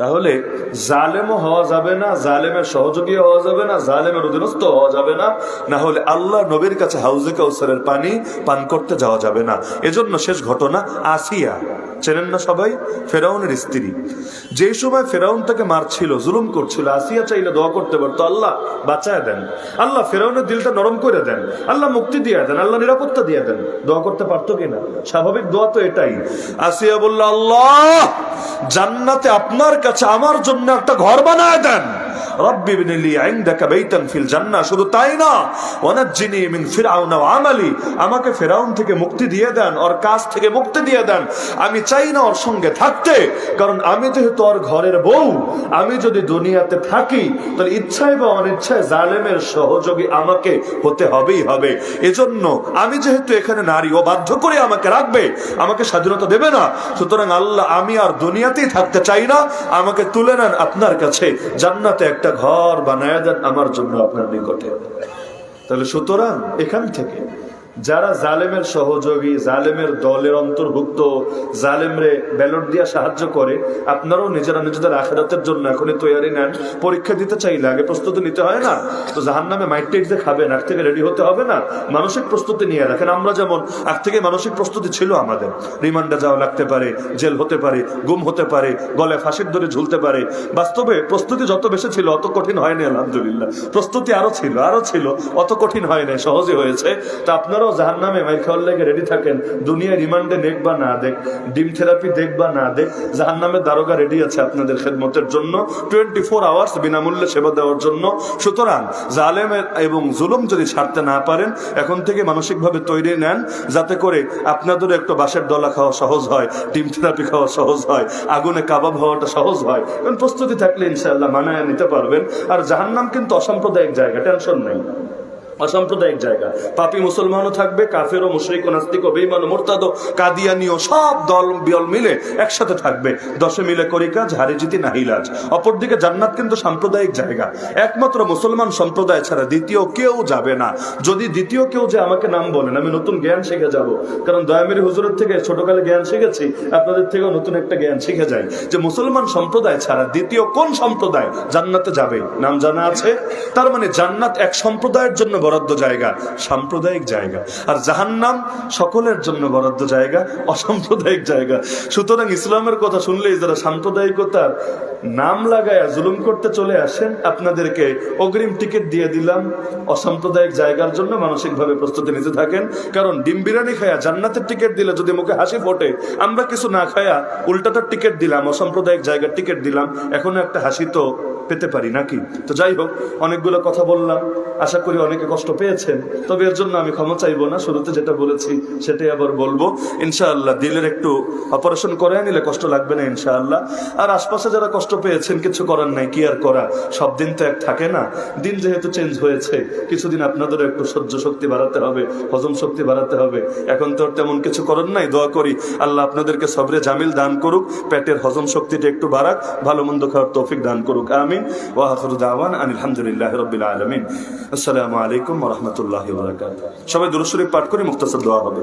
তাহলে জালেমও হওয়া যাবে না, জালেমের সহযোগী হওয়া যাবে না, জালেমের অধীনস্থ হওয়া যাবে না, না হলে আল্লাহ নবীর কাছে হাউজে কাউসারের পানি পান করতে যাওয়া যাবে না। এজন্য শেষ ঘটনা, আসিয়া চেনেন না সবাই? ফেরাউনের স্ত্রী। যে সময় ফেরাউন তাকে মারছিল, জুলুম করছিল, আসিয়া চাইলে দোয়া করতে পারতো, আল্লাহ বাঁচায় দেন, আল্লাহ ফেরাউনের দিলটা নরম করে দেন, আল্লাহ মুক্তি দিয়ে দেন, আল্লাহ নিরাপত্তা দিয়ে দেন। দোয়া করতে পারতো কিনা? স্বাভাবিক দোয়া তো এটাই। আসিয়া বলল, আল্লাহ জান্নাতে আপনার কাছে আমার জন্য একটা ঘর বানায় দেন। রব্বি ইবনি লি ইনদাকা বাইতান ফিল জান্নাহ। শুধু তাই না, ওয়ানাজ্জিনি মিন ফিরআউন ওয়া আমালি, আমাকে ফেরাউন থেকে মুক্তি দিয়ে দেন, ওর কাজ থেকে মুক্তি দিয়ে দেন। আমি চাই না ওর সঙ্গে থাকতে, কারণ আমি যেহেতু ওর ঘরের বউ, আমি যদি দুনিয়াতে থাকি তাহলে ইচ্ছায় বা অনিচ্ছায় জালেমের সহযোগী আমাকে হতে হবেই হবে। এজন্য আমি যেহেতু এখানে নারী, ও বাধ্য করে আমাকে রাখবে, আমাকে স্বাধীনতা দেবে না। সুতরাং আল্লাহ আমি আর দুনিয়াতেই থাকতে চাই না, আমাকে তুলে নেন আপনার কাছে, জান্নাতে একটা ঘর বানায় দেন আমার জন্য আপনার নিকটে। তাহলে সুতরাং এখান থেকে যারা জালেমের সহযোগী, জালেমের দলের অন্তর্ভুক্ত, জালেমরে ব্যালট দিয়ে সাহায্য করে, আপনারাও নিজেরা নিজেদের আখিরাতের জন্য এখনই তৈরি নেন। পরীক্ষা দিতে চাইলে আগে প্রস্তুতি নিতে হয় না? তো জাহান্নামে মাইটেক যে খাবেন, আগ থেকে রেডি হতে হবে না? মানসিক প্রস্তুতি নিয়ে রাখেন। আমরা যেমন আগ থেকে মানসিক প্রস্তুতি ছিল আমাদের, রিমান্ডে যাওয়া লাগতে পারে, জেল হতে পারে, গুম হতে পারে, গলায় ফাঁসির দড়ি ঝুলতে পারে। বাস্তবে প্রস্তুতি যত বেশি ছিল অত কঠিন হয়নি, আলহামদুলিল্লাহ। প্রস্তুতি আরো ছিল, অত কঠিন হয় নাই, সহজে হয়েছে। তা আপনারা জাহান্নামে মাইর খাওয়ার লেগে রেডি থাকেন। দুনিয়া রিমান্ডে নেক বা না দেখ, ডিম থেরাপি দেখ বা না দেখ, জাহান্নামের দারোগা রেডি আছে আপনাদের খেদমতের জন্য, 24 আওয়ার্স বিনামূল্যে সেবা দেওয়ার জন্য। সুতরাং জালেমের এবং জুলুম যদি ছাড়তে না পারেন, এখন থেকে মানসিকভাবে তৈরি নেন, যাতে করে আপনাদের একটু বাঁশের ডলা খাওয়া সহজ হয়, ডিম থেরাপি খাওয়া সহজ হয়, আগুনে কাবাব হওয়াটা সহজ হয়। কারণ প্রস্তুতি থাকলে ইনশাআল্লাহ মানায় নিতে পারবেন। আর জাহান্নাম কিন্তু অসাম্প্রদায়িক জায়গা, টেনশন নেই, অসাম্প্রদায়িক জায়গা। পাপী মুসলমানও থাকবে, কাফেরও, মুশরিক, নাস্তিক, বেঈমান, মুরতাদ, কাদিয়ানীয় সব দল বিয়ল মিলে একসাথে থাকবে। 10 মিলে করি কাজ, হারি জিতি নাহিলাজ। অপরদিকে জান্নাত কিন্তু সাম্প্রদায়িক জায়গা, একমাত্র মুসলমান সম্প্রদায় ছাড়া দ্বিতীয় কেউ যাবে না। যদি দ্বিতীয় কেউ যে আমাকে নাম বলেন, আমি নতুন জ্ঞান শিখে যাব, কারণ দয়ামেরি হুজুরের থেকে ছোটকালে জ্ঞান শিখেছি, আপনাদের থেকেও নতুন একটা জ্ঞান শিখে যাই, যে মুসলমান সম্প্রদায় ছাড়া দ্বিতীয় কোন সম্প্রদায় জান্নাতে যাবে নাম জানা আছে? তার মানে জান্নাত এক সম্প্রদায়ের জন্য বরাদ্দ জায়গা, সাম্প্রদায়িক জায়গা, আর জাহান্নাম সকলের জন্য বরাদ্দ জায়গা, অসাম্প্রদায়িক জায়গা। সুতরাং ইসলামের কথা শুনলেই যারা সাম্প্রদায়িকতার নাম লাগায় জুলুম করতে চলে আসেন, আপনাদেরকে অগ্রিম টিকিট দিয়ে দিলাম অসাম্প্রদায়িক জায়গার জন্য। মানসিকভাবে প্রস্তুতি নিতে থাকেন, কারণ ডিম বিরিয়ানি খায়া জান্নাতের টিকিট দিলে যদি মুখে হাসি ফোটে, আমরা কিছু না খায়া উল্টাটার টিকিট দিলাম, অসাম্প্রদায়িক জায়গার টিকিট দিলাম, এখনো একটা হাসি তো পেতে পারি নাকি? তো যাই হোক, অনেকগুলো কথা বললাম, আশা করি অনেকে কষ্ট পেয়েছেন, তবে এর জন্য আমি ক্ষমা চাইবো না। শুরুতে যেটা বলেছি সেটাই আবার বলবো। ইনশাআল্লাহ দিলের একটু অপারেশন করে নিলে কষ্ট লাগবে না ইনশাআল্লাহ। আর আশপাশে যারা কষ্ট পেয়েছেন, কিছু করার নাই, কি আর করা, সব দিন তো এক থাকে না। দিন যেহেতু চেঞ্জ হয়েছে, কিছুদিন আপনাদেরও একটু সহ্য শক্তি বাড়াতে হবে, হজম শক্তি বাড়াতে হবে। এখন তো তেমন কিছু করার নাই। দোয়া করি আল্লাহ আপনাদেরকে সবরে জামিল দান করুক, পেটের হজম শক্তিটা একটু বাড়াক, ভালো মন্দ খাওয়ার তৌফিক দান করুক। আমিন। ওয়া আখিরু দাওয়ানা আনিল হামদুলিল্লাহি রাব্বিল আলামিন। আসসালামু আলাইকুম ওয়া রাহমাতুল্লাহি ওয়া বারাকাতুহু। সবাই দুরূদ শরীফ পাঠ করে মুখতাসার দোয়া হবে।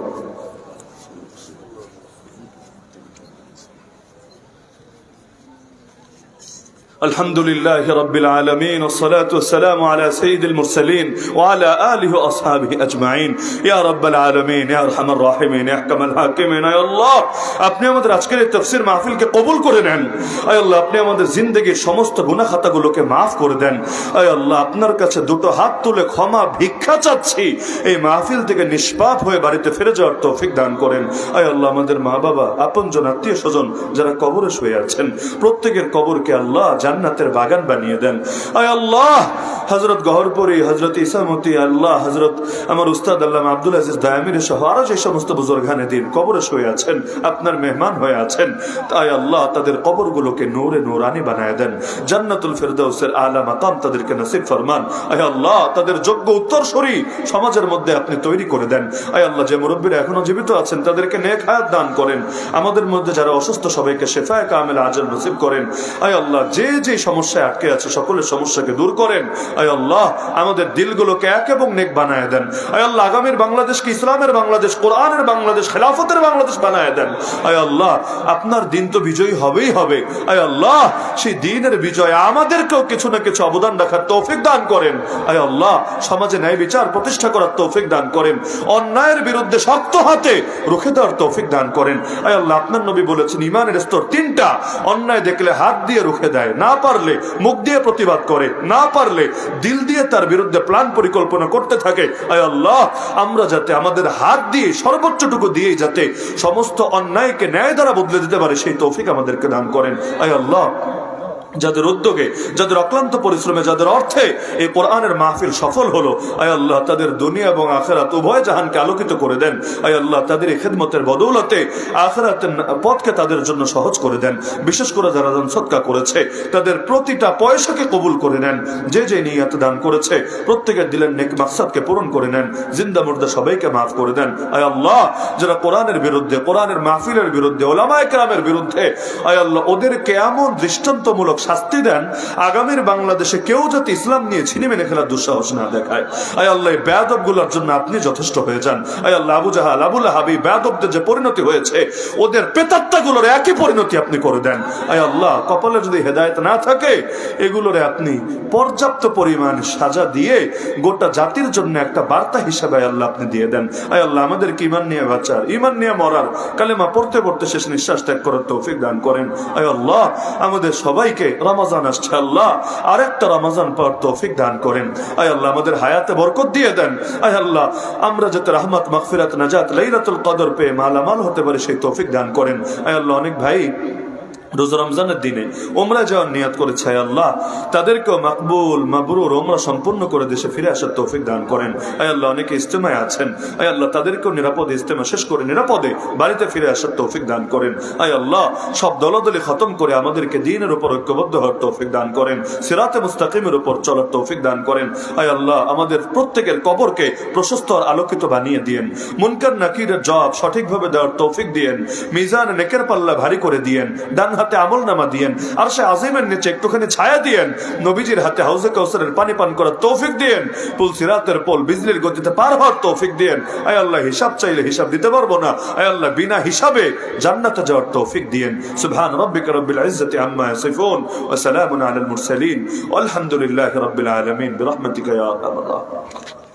الحمد لله رب العالمين والصلاة والسلام على سيد المرسلين وعلى آله وأصحابه أجمعين يا رب العالمين يا أرحم الراحمين يا أحكم الحاكمين يا الله আপনি আমাদের আজকের এই তাফসীর মাহফিলকে কবুল করে নেন। আয় আল্লাহ, আপনি আমাদের জিন্দেগীর সমস্ত গুনাহ খাতাগুলোকে maaf করে দেন। আয় আল্লাহ, আপনার কাছে দুটো হাত তুলে ক্ষমা ভিক্ষা চাচ্ছি, এই মাহফিল থেকে নিষ্পাপ হয়ে বাড়িতে ফিরে যাওয়ার তৌফিক দান করেন। আয় আল্লাহ, আমাদের মা বাবা, আপনজন, আত্মীয় স্বজন যারা কবরে শুয়ে আছেন, প্রত্যেকের কবরকে আল্লাহ জান্নাতের বাগান বানিয়ে দেন। আয় আল্লাহ, হযরত গহরপুরি, হযরত ইসামতি, আল্লাহ হযরত আমার উস্তাদ আল্লামা আব্দুল আজিজ দায়ামির সহ আরো যে সমস্ত বুজুর্গানে দিন কবরে শুয়ে আছেন, আপনার মেহমান হয়ে আছেন, তাই আল্লাহ তাদের কবরগুলোকে নূরে নূরানি বানায় দেন। জান্নাতুল ফিরদাউসের আলা মাকাম তাদেরকে নসিব ফরমান। আয় আল্লাহ, তাদের যোগ্য উত্তরসূরি সমাজের মধ্যে আপনি তৈরি করে দেন। আয় আল্লাহ, যে মুরব্বীরা এখনো জীবিত আছেন তাদেরকে নেক হায়াত দান করেন। আমাদের মধ্যে যারা অসুস্থ সবাইকে শিফায়ে কামিলা আজল নসিব করেন। আয় আল্লাহ, যে যে সমস্যায় আটকে আছে সকলের সমস্যাকে দূর করেন। আয় আল্লাহ, আমাদের দিলগুলোকে এক এবং নেক বানায় দেন। আয় আল্লাহ, আগামীর বাংলাদেশকে ইসলামের বাংলাদেশ, কোরআনের বাংলাদেশ, খেলাফতের বাংলাদেশ বানায় দেন। আয় আল্লাহ, আপনার দিন তো বিজয়ী হবেই হবে। আয় আল্লাহ, সেই দিনের বিজয় আমাদেরকেও কিছু না কিছু অবদান রাখার তৌফিক দান করেন। আয় আল্লাহ, সমাজে ন্যায় বিচার প্রতিষ্ঠা করার তৌফিক দান করেন। অন্যায়ের বিরুদ্ধে শক্ত হাতে রুখে দেওয়ার তৌফিক দান করেন। আয় আল্লাহ, আপনার নবী বলেছেন ঈমানের স্তর তিনটা। অন্যায় দেখলে হাত দিয়ে রুখে দেয়, না পারলে মুখ দিয়ে প্রতিবাদ করে, না পারলে দিল দিয়ে তার বিরুদ্ধে প্ল্যান পরিকল্পনা করতে থাকে। আয় আল্লাহ, আমরা যাতে আমাদের হাত দিয়ে সর্বোচ্চটুকু দিয়ে যাতে সমস্ত অন্যায়কে ন্যায় দ্বারা বদলে দিতে পারে সেই তৌফিক আমাদেরকে দান করেন। আয় আল্লাহ, যাদের উদ্যোগে, যাদের অক্লান্ত পরিশ্রমে, যাদের অর্থে এই কোরআনের মাহফিল সফল হলো, আয় আল্লাহ তাদের দুনিয়া এবং আখিরাত উভয় জাহানকে আলোকিত করে দেন। আয় আল্লাহ, তাদের এই খেদমতের বদৌলতে আখিরাতের পথকে তাদের জন্য সহজ করে দেন। বিশেষ করে যারা দান সদকা করেছে তাদের প্রতিটা পয়সাকে কবুল করে নেন। যে যে নিয়ত দান করেছে প্রত্যেকের দিলের নেক মাকসাদকে পূরণ করে নেন। জিন্দা মুর্দা সবাইকে মাফ করে দেন। আয় আল্লাহ, যারা কোরআনের বিরুদ্ধে, কোরআনের মাহফিলের বিরুদ্ধে, উলামায়ে কেরামের বিরুদ্ধে, আয় আল্লাহ ওদেরকে এমন দৃষ্টান্তমূলক শাস্তি দেন আগামীর বাংলাদেশে কেউ যাতে ইসলাম নিয়ে ছিনিমিনি খেলার দুঃসাহস না দেখায়। আয় আল্লাহ, এই বেয়াদব গুলোর জন্য আপনি যথেষ্ট হয়ে যান। আয় আল্লাহ, আবু জাহাল, আবু লাহাব, এই বেয়াদবদের যে পরিণতি হয়েছে ওদের প্রেতাত্মা গুলোর একই পরিণতি আপনি করে দেন। আয় আল্লাহ, কপালে যদি হেদায়েত না থাকে এগুলোরে আপনি পর্যাপ্ত পরিমাণ সাজা দিয়ে গোটা জাতির জন্য একটা বার্তা হিসাবে আল্লাহ আপনি দিয়ে দেন। আয় আল্লাহ, আমাদেরকে ঈমান নিয়ে বাঁচার, ঈমান নিয়ে মরার, কালেমা পড়তে পড়তে শেষ নিঃশ্বাস ত্যাগ করার তৌফিক দান করেন। আয় আল্লাহ, আমাদের সবাইকে, রমজান আসছে আল্লাহ, আরেকটা রমজান পাওয়ার তৌফিক দান করেন। আয় আল্লাহ, আমাদের হায়াতে বরকত দিয়ে দেন। আয় আল্লাহ, আমরা যাতে রহমত, মাগফিরাত, নাজাত, লাইলাতুল কদর পেয়ে মালামাল হতে পারে সেই তৌফিক দান করেন। আয় আল্লাহ, অনেক ভাই রোজা রমজানের দিনে ওমরা যাওয়ার নিয়াত করেছে, আয় আল্লাহ তাদেরকেও মাকবুল মাবরুর ওমরা সম্পূর্ণ করে দেশে ফিরে আসার তৌফিক দান করেন। আয় আল্লাহ, অনেকে ইস্তেমায় আছেন, আয় আল্লাহ তাদেরকেও নিরাপদে ইস্তেমা শেষ করে নিরাপদে বাড়িতে ফিরে আসার তৌফিক দান করেন। আয় আল্লাহ, সব দলদলি খতম করে আমাদেরকে দ্বীনের উপর ঐক্যবদ্ধ হওয়ার তৌফিক দান করেন, সিরাতে মুস্তাকিমের উপর চলার তৌফিক দান করেন। আয় আল্লাহ, আমাদের প্রত্যেকের কবরকে প্রশস্ত আর আলোকিত বানিয়ে দিয়েন। মুনকার নাকিরের জবাব সঠিকভাবে দেওয়ার তৌফিক দিয়েন। মিজান নেকের পাল্লা ভারী করে দিয়েন। ডান হাতে আমল নামা দিয়েন। আরশে আজিমের নিচে একটুখানি ছায়া দিয়েন। নবীজির হাতে হাউজে কাউসারের পানি পান করার তৌফিক দিয়েন। পুল সিরাতের পোল বিজলির গতিতে পার হওয়ার তৌফিক দিয়েন। আয় আল্লাহ, হিসাব চাইলে হিসাব দিতে পারবো না, আয় আল্লাহ বিনা হিসাবে জান্নাতে যাওয়ার তৌফিক দিয়েন। সুবহান রাব্বিকা রাব্বিল ইজ্জাতি আম্মা ইয়াসিফুন ওয়া সালামুন আলাল মুরসালিন ওয়ালহামদুলিল্লাহি রাব্বিল আলামিন বিরহমাতিকা ইয়া আরহামার রাহিমিন।